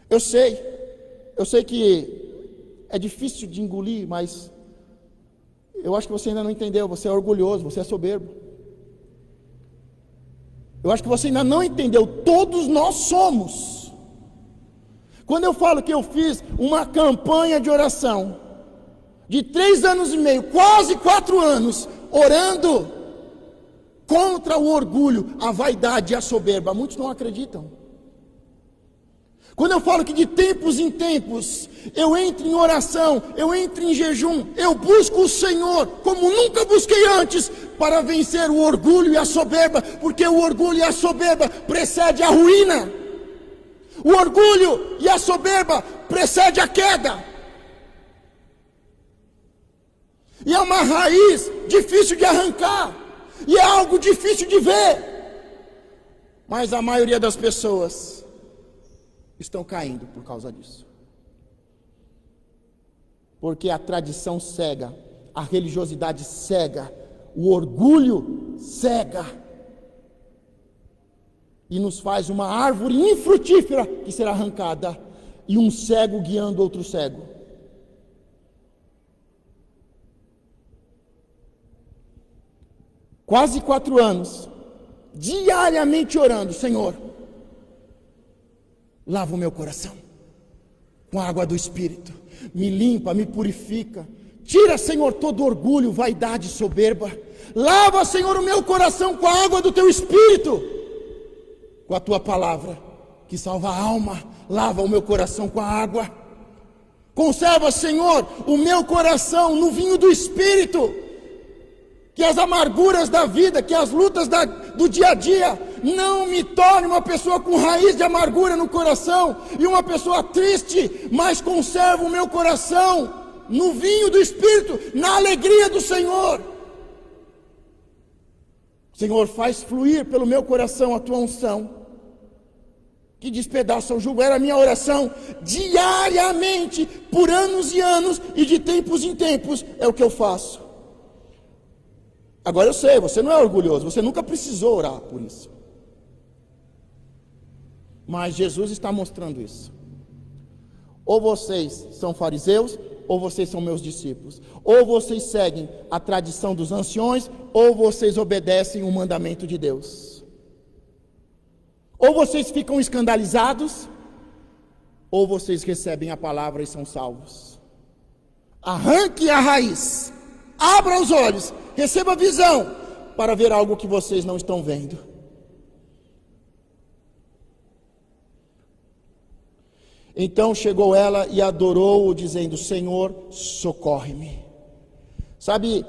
Eu sei que é difícil de engolir, mas eu acho que você ainda não entendeu. Você é orgulhoso, você é soberbo. Eu acho que você ainda não entendeu. Todos nós somos. Quando eu falo que eu fiz uma campanha de oração de 3 anos e meio, quase 4 anos, orando contra o orgulho, a vaidade e a soberba, muitos não acreditam. Quando eu falo que de tempos em tempos eu entro em oração, eu entro em jejum, eu busco o Senhor como nunca busquei antes, para vencer o orgulho e a soberba, porque o orgulho e a soberba precede a ruína. O orgulho e a soberba precede a queda. E é uma raiz difícil de arrancar, e é algo difícil de ver. Mas a maioria das pessoas estão caindo por causa disso. Porque a tradição cega, a religiosidade cega, o orgulho cega, e nos faz uma árvore infrutífera que será arrancada, e um cego guiando outro cego. Quase 4 anos, diariamente orando: Senhor, lava o meu coração com a água do Espírito, me limpa, me purifica, tira, Senhor, todo orgulho, vaidade, soberba. Lava, Senhor, o meu coração com a água do teu Espírito, com a tua palavra que salva a alma. Lava o meu coração com a água. Conserva, Senhor, o meu coração no vinho do Espírito, que as amarguras da vida, que as lutas do dia a dia não me torne uma pessoa com raiz de amargura no coração e uma pessoa triste, mas conservo o meu coração no vinho do Espírito, na alegria do Senhor. Senhor, faz fluir pelo meu coração a tua unção, que despedaça o jugo. Era a minha oração diariamente, por anos e anos, e de tempos em tempos, é o que eu faço. Agora eu sei, você não é orgulhoso, você nunca precisou orar por isso. Mas Jesus está mostrando isso. Ou vocês são fariseus, ou vocês são meus discípulos. Ou vocês seguem a tradição dos anciões, ou vocês obedecem o mandamento de Deus. Ou vocês ficam escandalizados, ou vocês recebem a palavra e são salvos. Arranque a raiz, abra os olhos, receba a visão, para ver algo que vocês não estão vendo. Então chegou ela e adorou-o, dizendo: Senhor, socorre-me. Sabe,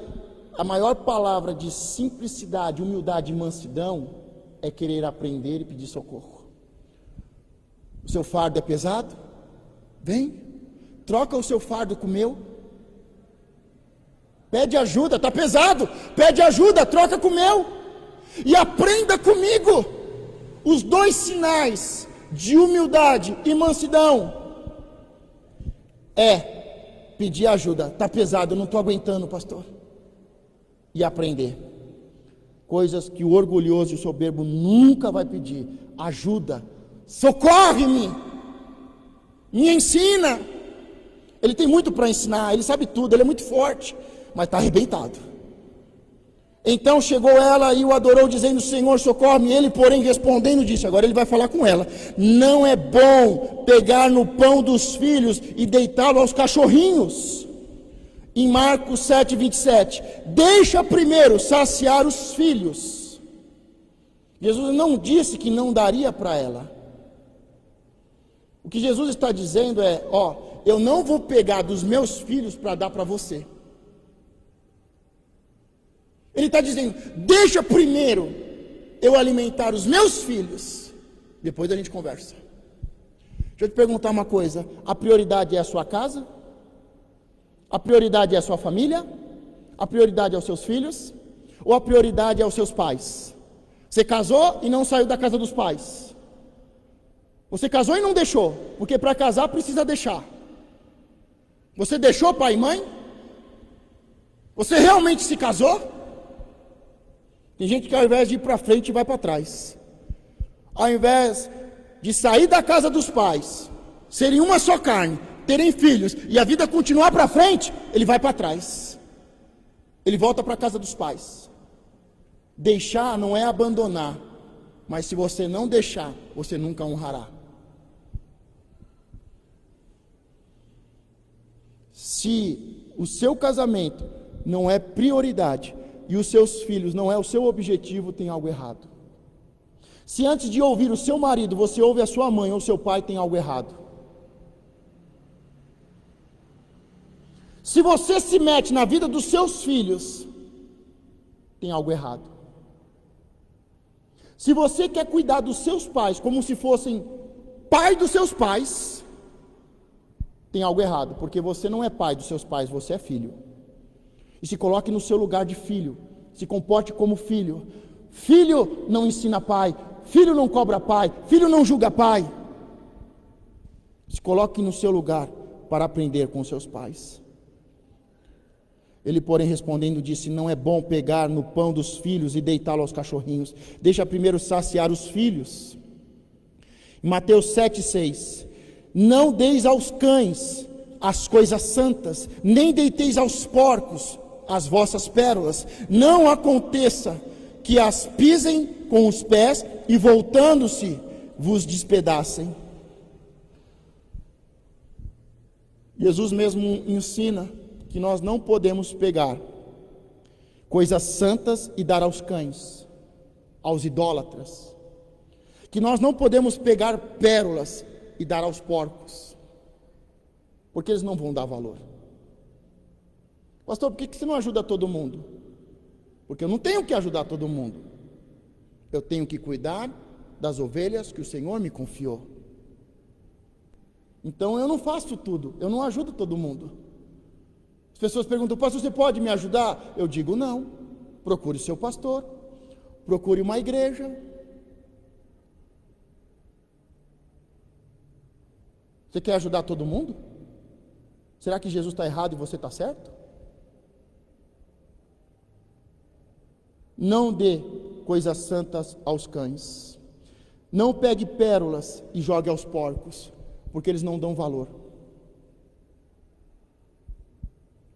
a maior palavra de simplicidade, humildade e mansidão é querer aprender e pedir socorro. O seu fardo é pesado? Vem, troca o seu fardo com o meu. Pede ajuda, está pesado. Pede ajuda, troca com o meu. E aprenda comigo os dois sinais de humildade e mansidão. É pedir ajuda. Está pesado, eu não estou aguentando, pastor. E aprender. Coisas que o orgulhoso e o soberbo nunca vai pedir. Ajuda. Socorre-me. Me ensina. Ele tem muito para ensinar, ele sabe tudo, ele é muito forte, mas está arrebentado. Então chegou ela e o adorou, dizendo: Senhor, socorre-me. Ele, porém, respondendo, disse, agora ele vai falar com ela: não é bom pegar no pão dos filhos e deitá-lo aos cachorrinhos. Em Marcos 7, 27, deixa primeiro saciar os filhos. Jesus não disse que não daria para ela. O que Jesus está dizendo é: eu não vou pegar dos meus filhos para dar para você. Ele está dizendo: deixa primeiro eu alimentar os meus filhos, depois a gente conversa. Deixa eu te perguntar uma coisa: a prioridade é a sua casa? A prioridade é a sua família? A prioridade é os seus filhos? Ou a prioridade é os seus pais? Você casou e não saiu da casa dos pais. Você casou e não deixou, porque para casar precisa deixar. Você deixou pai e mãe? Você realmente se casou? Tem gente que ao invés de ir para frente vai para trás. Ao invés de sair da casa dos pais, serem uma só carne, terem filhos e a vida continuar para frente, ele vai para trás. Ele volta para a casa dos pais. Deixar não é abandonar, mas se você não deixar, você nunca honrará. Se o seu casamento não é prioridade e os seus filhos não é o seu objetivo, tem algo errado. Se antes de ouvir o seu marido, você ouve a sua mãe ou seu pai, tem algo errado. Se você se mete na vida dos seus filhos, tem algo errado. Se você quer cuidar dos seus pais como se fossem pai dos seus pais, tem algo errado, porque você não é pai dos seus pais, você é filho. E se coloque no seu lugar de filho, se comporte como filho. Filho não ensina pai, filho não cobra pai, filho não julga pai. Se coloque no seu lugar para aprender com seus pais. Ele, porém, respondendo, disse: não é bom pegar no pão dos filhos e deitá-lo aos cachorrinhos. Deixa primeiro saciar os filhos. Em Mateus 7,6: não deis aos cães as coisas santas, nem deiteis aos porcos as vossas pérolas. Não aconteça que as pisem com os pés e, voltando-se, vos despedacem. Jesus mesmo ensina que nós não podemos pegar coisas santas e dar aos cães, aos idólatras. Que nós não podemos pegar pérolas e dar aos porcos, porque eles não vão dar valor. Pastor, por que você não ajuda todo mundo? Porque eu não tenho que ajudar todo mundo. Eu tenho que cuidar das ovelhas que o Senhor me confiou. Então eu não faço tudo, eu não ajudo todo mundo. As pessoas perguntam: pastor, você pode me ajudar? Eu digo: não, procure seu pastor, procure uma igreja. Você quer ajudar todo mundo? Será que Jesus está errado e você está certo? Não dê coisas santas aos cães. Não pegue pérolas e jogue aos porcos, porque eles não dão valor.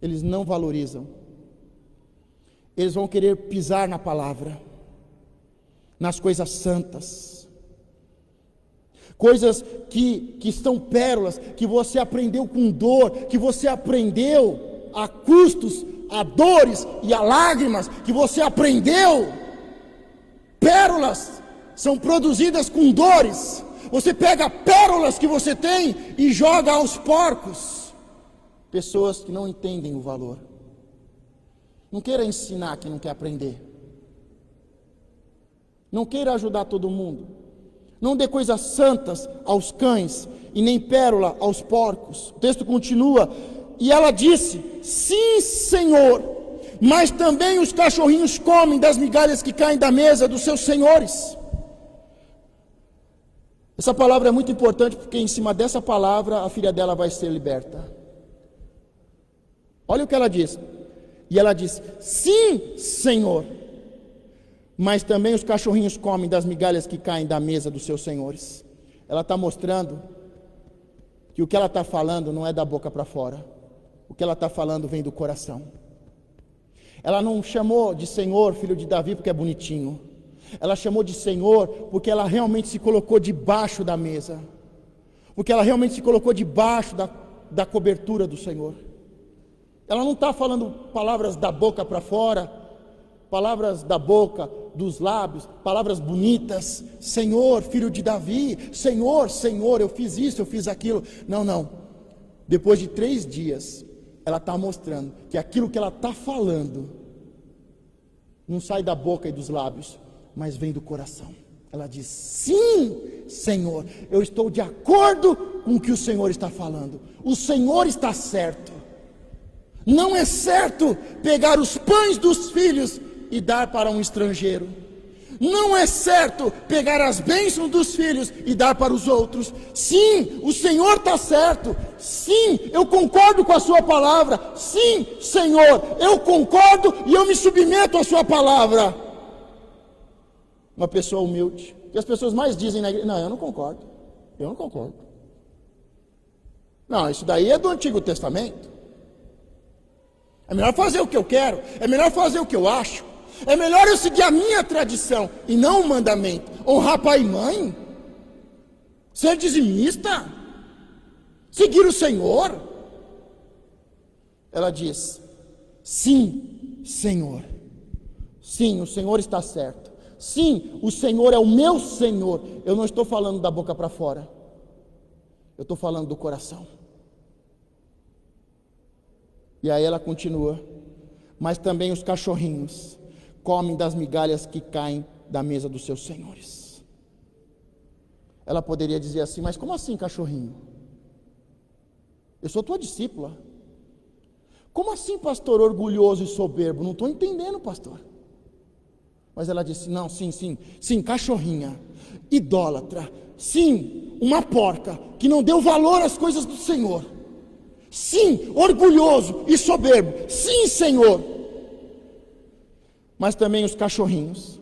Eles não valorizam. Eles vão querer pisar na palavra, nas coisas santas. Coisas que são pérolas, que você aprendeu com dor, que você aprendeu a custos, a dores e a lágrimas, que você aprendeu. Pérolas são produzidas com dores. Você pega pérolas que você tem e joga aos porcos. Pessoas que não entendem o valor. Não queira ensinar quem não quer aprender. Não queira ajudar todo mundo. Não dê coisas santas aos cães e nem pérola aos porcos. O texto continua. E ela disse: sim, Senhor, mas também os cachorrinhos comem das migalhas que caem da mesa dos seus senhores. Essa palavra é muito importante, porque em cima dessa palavra a filha dela vai ser liberta. Olha o que ela diz. E ela diz: sim, Senhor, mas também os cachorrinhos comem das migalhas que caem da mesa dos seus senhores. Ela está mostrando que o que ela está falando não é da boca para fora. O que ela está falando vem do coração. Ela não chamou de Senhor, filho de Davi, porque é bonitinho. Ela chamou de Senhor porque ela realmente se colocou debaixo da mesa. Porque ela realmente se colocou debaixo da cobertura do Senhor. Ela não está falando palavras da boca para fora, palavras da boca, dos lábios, palavras bonitas. Senhor, filho de Davi, Senhor, Senhor, eu fiz isso, eu fiz aquilo. Não, não. Depois de 3 dias, ela está mostrando que aquilo que ela está falando não sai da boca e dos lábios, mas vem do coração. Ela diz: sim, Senhor, eu estou de acordo com o que o Senhor está falando. O Senhor está certo. Não é certo pegar os pães dos filhos e dar para um estrangeiro. Não é certo pegar as bênçãos dos filhos e dar para os outros. Sim, o Senhor está certo. Sim, eu concordo com a sua palavra. Sim, Senhor, eu concordo e eu me submeto à sua palavra. Uma pessoa humilde. E as pessoas mais dizem na igreja: não, eu não concordo. Eu não concordo. Não, isso daí é do Antigo Testamento. É melhor fazer o que eu quero. É melhor fazer o que eu acho. É melhor eu seguir a minha tradição e não o mandamento. Honrar pai e mãe. Ser dizimista. Seguir o Senhor. Ela diz: sim, Senhor. Sim, o Senhor está certo. Sim, o Senhor é o meu Senhor. Eu não estou falando da boca para fora. Eu estou falando do coração. E aí ela continua: mas também os cachorrinhos comem das migalhas que caem da mesa dos seus senhores. Ela poderia dizer assim: mas como assim, cachorrinho? Eu sou tua discípula. Como assim, pastor orgulhoso e soberbo? Não estou entendendo, pastor. Mas ela disse: não, sim, cachorrinha, idólatra, sim, uma porca, que não deu valor às coisas do Senhor. Sim, orgulhoso e soberbo. Sim, Senhor. Mas também os cachorrinhos.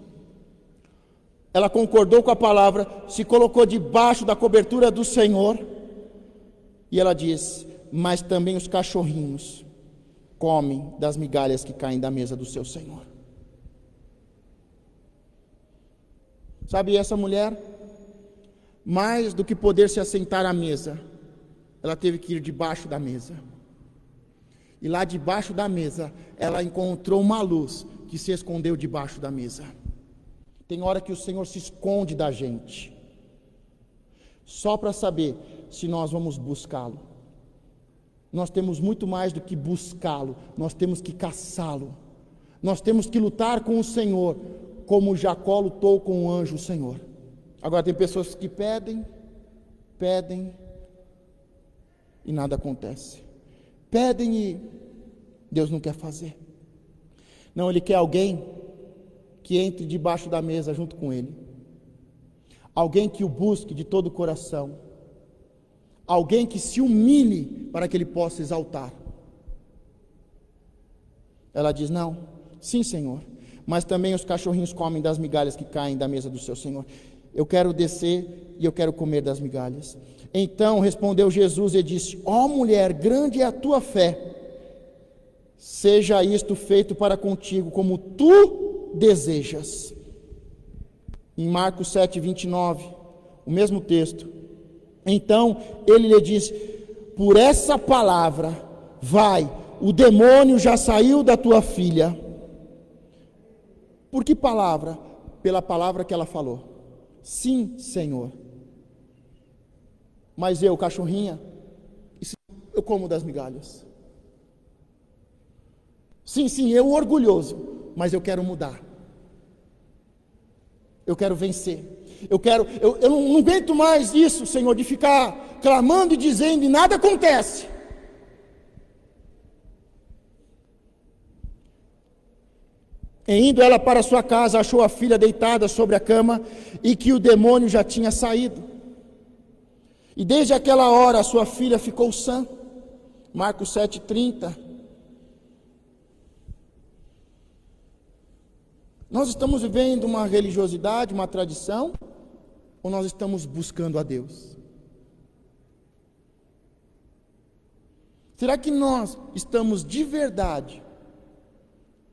Ela concordou com a palavra, se colocou debaixo da cobertura do Senhor. E ela diz: mas também os cachorrinhos comem das migalhas que caem da mesa do seu Senhor. Sabe, essa mulher, mais do que poder se assentar à mesa, ela teve que ir debaixo da mesa. E lá debaixo da mesa, ela encontrou uma luz que se escondeu debaixo da mesa. Tem hora que o Senhor se esconde da gente, só para saber se nós vamos buscá-lo. Nós temos muito mais do que buscá-lo, nós temos que caçá-lo. Nós temos que lutar com o Senhor, como Jacó lutou com o anjo do Senhor. Agora tem pessoas que pedem, e nada acontece. Pedem e Deus não quer fazer. Não, Ele quer alguém que entre debaixo da mesa junto com ele. Alguém que o busque de todo o coração. Alguém que se humilhe para que ele possa exaltar. Ela diz: não, sim, Senhor, mas também os cachorrinhos comem das migalhas que caem da mesa do seu Senhor. Eu quero descer e eu quero comer das migalhas. Então respondeu Jesus e disse: ó mulher, grande é a tua fé, seja isto feito para contigo como tu desejas. Em Marcos 7, 29, o mesmo texto. Então ele lhe diz: por essa palavra, vai, o demônio já saiu da tua filha. Por que palavra? Pela palavra que ela falou. Sim, Senhor. Mas eu, cachorrinha, eu como das migalhas. Sim, eu orgulhoso, mas eu quero mudar. Eu quero vencer. Eu não aguento mais isso, Senhor, de ficar clamando e dizendo e nada acontece. E indo ela para sua casa, achou a filha deitada sobre a cama e que o demônio já tinha saído. E desde aquela hora a sua filha ficou sã. Marcos 7,30. Nós estamos vivendo uma religiosidade, uma tradição, ou nós estamos buscando a Deus? Será que nós estamos de verdade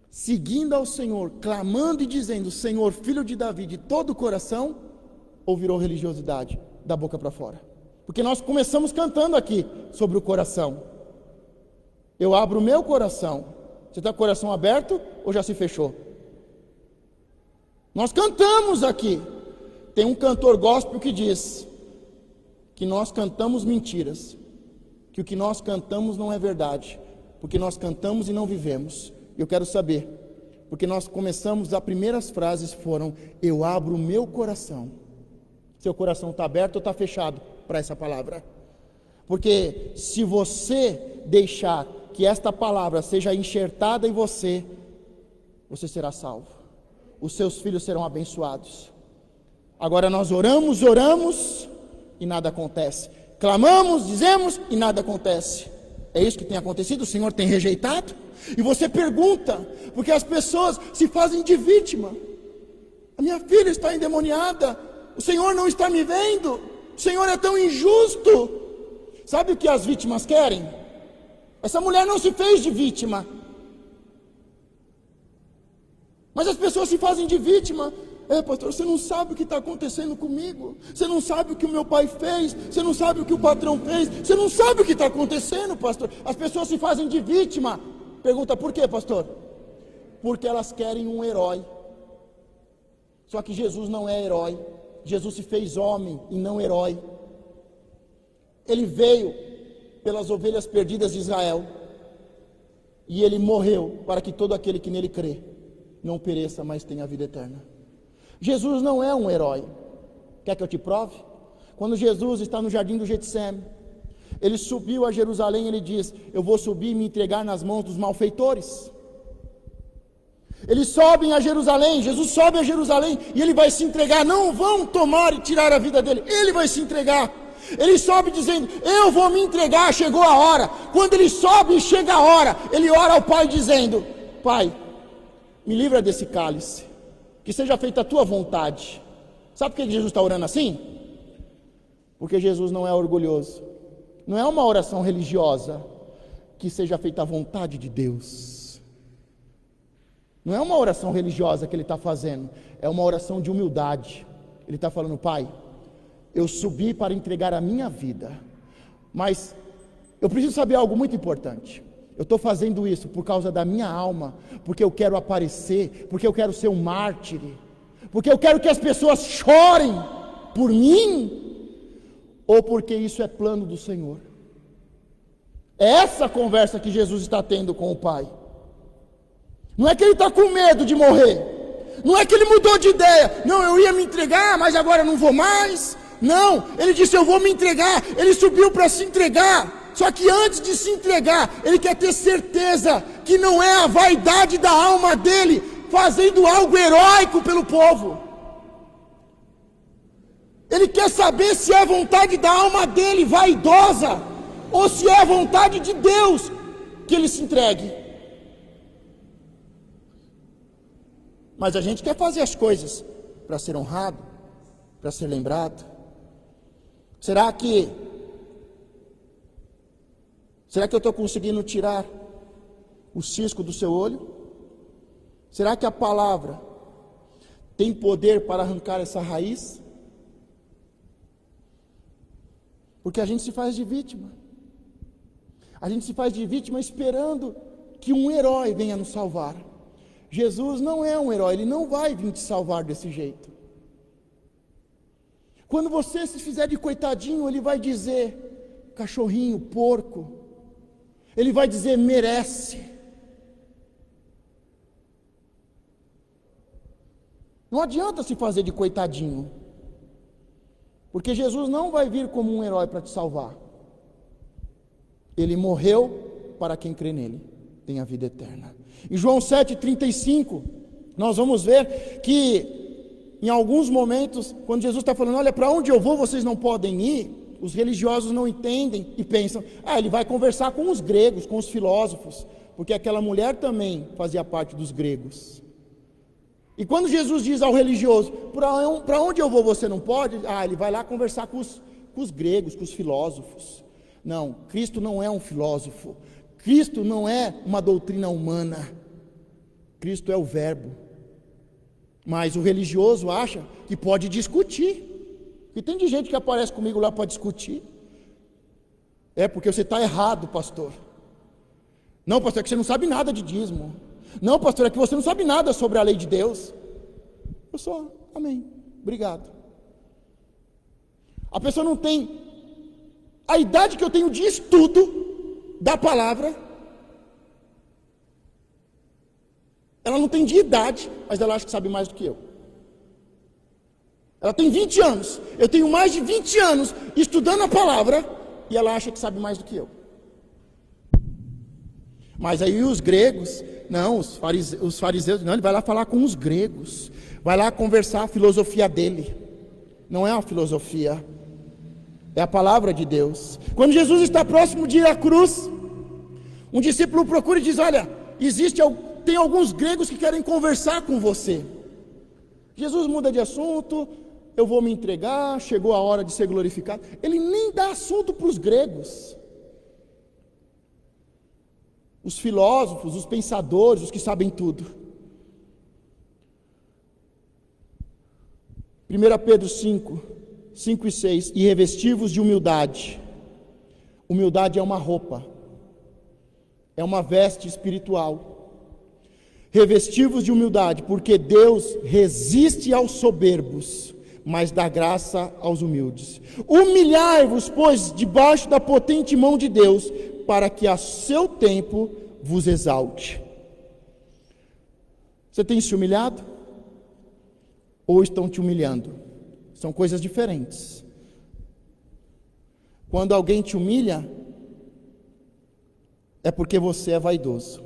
seguindo ao Senhor, clamando e dizendo: Senhor, filho de Davi, de todo o coração, ou virou religiosidade da boca para fora? Porque nós começamos cantando aqui sobre o coração. Eu abro o meu coração. Você está com o coração aberto ou já se fechou? Nós cantamos aqui. Tem um cantor gospel que diz que nós cantamos mentiras, que o que nós cantamos não é verdade, porque nós cantamos e não vivemos. Eu quero saber, porque nós começamos, as primeiras frases foram: eu abro o meu coração. Seu coração está aberto ou está fechado para essa palavra? Porque se você deixar que esta palavra seja enxertada em você, você será salvo. Os seus filhos serão abençoados. Agora nós oramos e nada acontece. Clamamos, dizemos e nada acontece. É isso que tem acontecido? O Senhor tem rejeitado? E você pergunta, porque as pessoas se fazem de vítima. A minha filha está endemoniada, o Senhor não está me vendo, o Senhor é tão injusto. Sabe o que as vítimas querem? Essa mulher não se fez de vítima, mas as pessoas se fazem de vítima. Pastor, você não sabe o que está acontecendo comigo, você não sabe o que o meu pai fez, você não sabe o que o patrão fez, você não sabe o que está acontecendo, pastor. As pessoas se fazem de vítima. Pergunta: por quê, pastor? Porque elas querem um herói. Só que Jesus não é herói. Jesus se fez homem e não herói. Ele veio pelas ovelhas perdidas de Israel, e ele morreu para que todo aquele que nele crê não pereça, mas tenha a vida eterna. Jesus não é um herói. Quer que eu te prove? Quando Jesus está no jardim do Getsêmani, ele subiu a Jerusalém e ele diz: eu vou subir e me entregar nas mãos dos malfeitores. Eles sobem a Jerusalém, Jesus sobe a Jerusalém e ele vai se entregar. Não vão tomar e tirar a vida dele, ele vai se entregar. Ele sobe dizendo: eu vou me entregar, chegou a hora. Quando ele sobe e chega a hora, ele ora ao Pai dizendo: Pai, me livra desse cálice, que seja feita a tua vontade. Sabe por que Jesus está orando assim? Porque Jesus não é orgulhoso. Não é uma oração religiosa, que seja feita a vontade de Deus. Não é uma oração religiosa que ele está fazendo, é uma oração de humildade. Ele está falando: Pai, eu subi para entregar a minha vida, mas eu preciso saber algo muito importante. Eu estou fazendo isso por causa da minha alma, porque eu quero aparecer, porque eu quero ser um mártir, porque eu quero que as pessoas chorem por mim, ou porque isso é plano do Senhor? É essa conversa que Jesus está tendo com o Pai. Não é que ele está com medo de morrer, não é que ele mudou de ideia. Não, eu ia me entregar, mas agora não vou mais. Não, ele disse: eu vou me entregar. Ele subiu para se entregar. Só que antes de se entregar, ele quer ter certeza que não é a vaidade da alma dele fazendo algo heróico pelo povo. Ele quer saber se é a vontade da alma dele vaidosa, ou se é a vontade de Deus que ele se entregue. Mas a gente quer fazer as coisas para ser honrado, para ser lembrado. Será que eu estou conseguindo tirar o cisco do seu olho? Será que a palavra tem poder para arrancar essa raiz? Porque a gente se faz de vítima. A gente se faz de vítima esperando que um herói venha nos salvar. Jesus não é um herói, ele não vai vir te salvar desse jeito. Quando você se fizer de coitadinho, ele vai dizer, cachorrinho, porco. Ele vai dizer, merece. Não adianta se fazer de coitadinho. Porque Jesus não vai vir como um herói para te salvar. Ele morreu para quem crê nele, tem a vida eterna. Em João 7,35, nós vamos ver que em alguns momentos, quando Jesus está falando, olha, para onde eu vou vocês não podem ir, os religiosos não entendem e pensam, ele vai conversar com os gregos, com os filósofos, porque aquela mulher também fazia parte dos gregos. E quando Jesus diz ao religioso, para onde eu vou você não pode, ele vai lá conversar com os gregos, com os filósofos. Não, Cristo não é um filósofo, Cristo não é uma doutrina humana, Cristo é o verbo. Mas o religioso acha que pode discutir, e tem de gente que aparece comigo lá para discutir. Porque você está errado, pastor. Não, pastor, é que você não sabe nada de dízimo. Não, pastor, é que você não sabe nada sobre a lei de Deus. Eu só, amém, obrigado. A pessoa não tem a idade que eu tenho de estudo da palavra. Ela não tem de idade, mas ela acha que sabe mais do que eu. Ela tem 20 anos, eu tenho mais de 20 anos estudando a palavra, e ela acha que sabe mais do que eu. Mas aí os gregos, não, os fariseus, não, ele vai lá falar com os gregos, vai lá conversar a filosofia dele. Não é uma filosofia, é a palavra de Deus. Quando Jesus está próximo de ir à cruz, um discípulo procura e diz, olha, tem alguns gregos que querem conversar com você. Jesus muda de assunto, eu vou me entregar, chegou a hora de ser glorificado. Ele nem dá assunto para os gregos. Os filósofos, os pensadores, os que sabem tudo. 1 Pedro 5 e 6, e revestivos de humildade. Humildade é uma roupa, é uma veste espiritual. Revestivos de humildade, porque Deus resiste aos soberbos, mas dá graça aos humildes. Humilhai-vos, pois, debaixo da potente mão de Deus, para que a seu tempo vos exalte. Você tem se humilhado? Ou estão te humilhando? São coisas diferentes. Quando alguém te humilha, é porque você é vaidoso.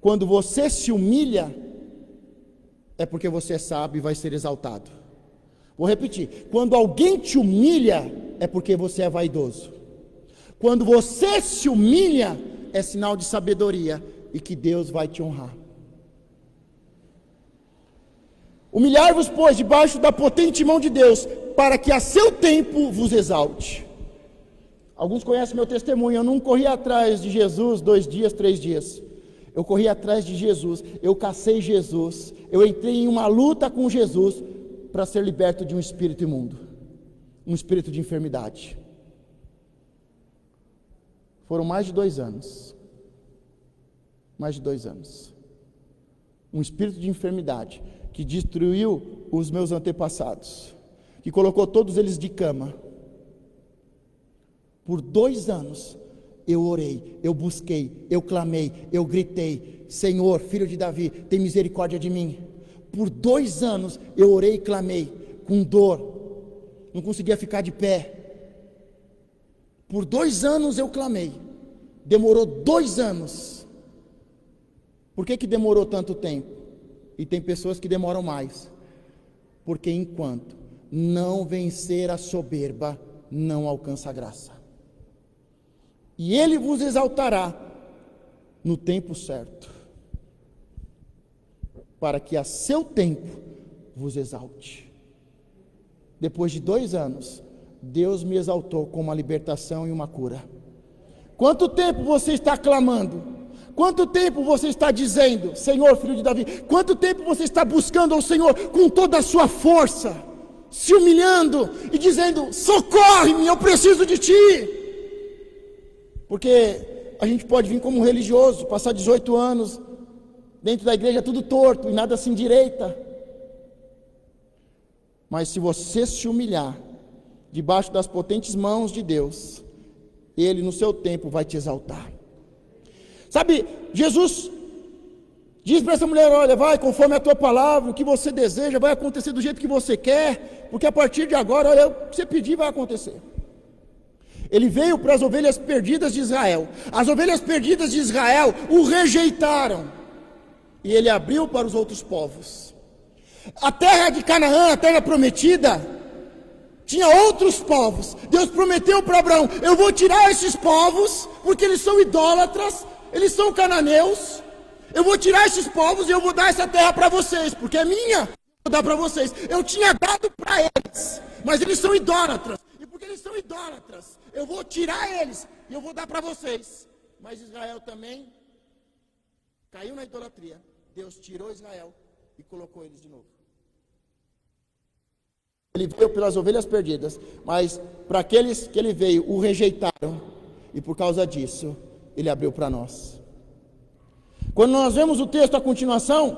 Quando você se humilha, é porque você é sábio e vai ser exaltado. Vou repetir. Quando alguém te humilha, é porque você é vaidoso. Quando você se humilha, é sinal de sabedoria e que Deus vai te honrar. Humilhai-vos, pois, debaixo da potente mão de Deus, para que a seu tempo vos exalte. Alguns conhecem meu testemunho. Eu não corri atrás de Jesus 2 dias, 3 dias. Eu corri atrás de Jesus, eu cacei Jesus, eu entrei em uma luta com Jesus para ser liberto de um espírito imundo, um espírito de enfermidade. Foram mais de 2 anos. Mais de 2 anos. Um espírito de enfermidade que destruiu os meus antepassados, que colocou todos eles de cama. Por 2 anos, eu orei, eu busquei, eu clamei, eu gritei, Senhor, filho de Davi, tem misericórdia de mim. Por 2 anos, eu orei e clamei, com dor, não conseguia ficar de pé. Por 2 anos eu clamei, demorou 2 anos. Por que demorou tanto tempo? E tem pessoas que demoram mais. Porque enquanto não vencer a soberba, não alcança a graça. E Ele vos exaltará no tempo certo, para que a seu tempo vos exalte. Depois de 2 anos, Deus me exaltou com uma libertação e uma cura. Quanto tempo você está clamando? Quanto tempo você está dizendo, Senhor, filho de Davi? Quanto tempo você está buscando ao Senhor com toda a sua força, se humilhando e dizendo, socorre-me, eu preciso de Ti? Porque a gente pode vir como um religioso, passar 18 anos dentro da igreja tudo torto e nada se endireita. Mas se você se humilhar debaixo das potentes mãos de Deus, Ele no seu tempo vai te exaltar. Sabe, Jesus diz para essa mulher, olha, vai conforme a tua palavra, o que você deseja vai acontecer do jeito que você quer, porque a partir de agora, olha, o que você pedir vai acontecer. Ele veio para as ovelhas perdidas de Israel. As ovelhas perdidas de Israel o rejeitaram. E ele abriu para os outros povos. A terra de Canaã, a terra prometida, tinha outros povos. Deus prometeu para Abraão, eu vou tirar esses povos, porque eles são idólatras, eles são cananeus, eu vou tirar esses povos e eu vou dar essa terra para vocês, porque é minha, vou dar para vocês. Eu tinha dado para eles, mas eles são idólatras, e porque eles são idólatras, eu vou tirar eles e eu vou dar para vocês. Mas Israel também caiu na idolatria. Deus tirou Israel e colocou eles de novo. Ele veio pelas ovelhas perdidas, mas para aqueles que ele veio, o rejeitaram, e por causa disso, Ele abriu para nós. Quando nós vemos o texto, a continuação,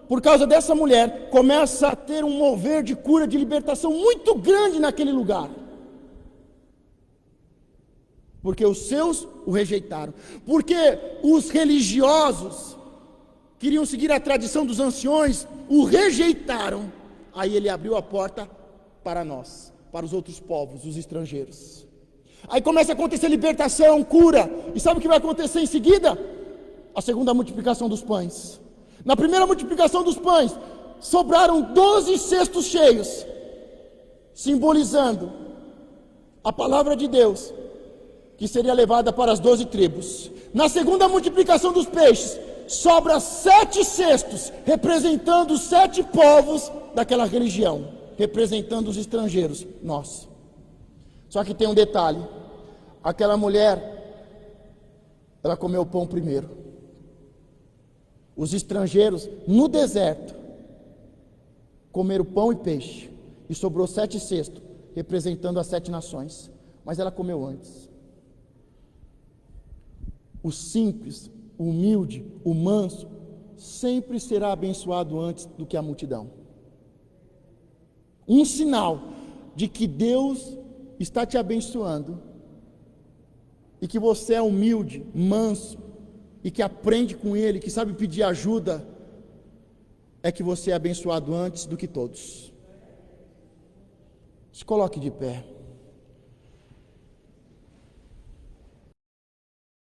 por causa dessa mulher, começa a ter um mover de cura, de libertação muito grande naquele lugar. Porque os seus o rejeitaram. Porque os religiosos queriam seguir a tradição dos anciões, o rejeitaram. Aí ele abriu a porta para nós, para os outros povos, os estrangeiros. Aí começa a acontecer libertação, cura. E sabe o que vai acontecer em seguida? A segunda multiplicação dos pães. Na primeira multiplicação dos pães, sobraram 12 cestos cheios, simbolizando a palavra de Deus, que seria levada para as 12 tribos. Na segunda multiplicação dos peixes, sobra 7 cestos, representando os 7 povos daquela religião, representando os estrangeiros, nós. Só que tem um detalhe, aquela mulher, ela comeu o pão primeiro. Os estrangeiros, no deserto, comeram pão e peixe, e sobrou 7 cestos, representando as 7 nações, mas ela comeu antes. O simples, o humilde, o manso, sempre será abençoado antes do que a multidão. Um sinal de que Deus está te abençoando, e que você é humilde, manso, e que aprende com Ele, que sabe pedir ajuda, é que você é abençoado antes do que todos. Se coloque de pé.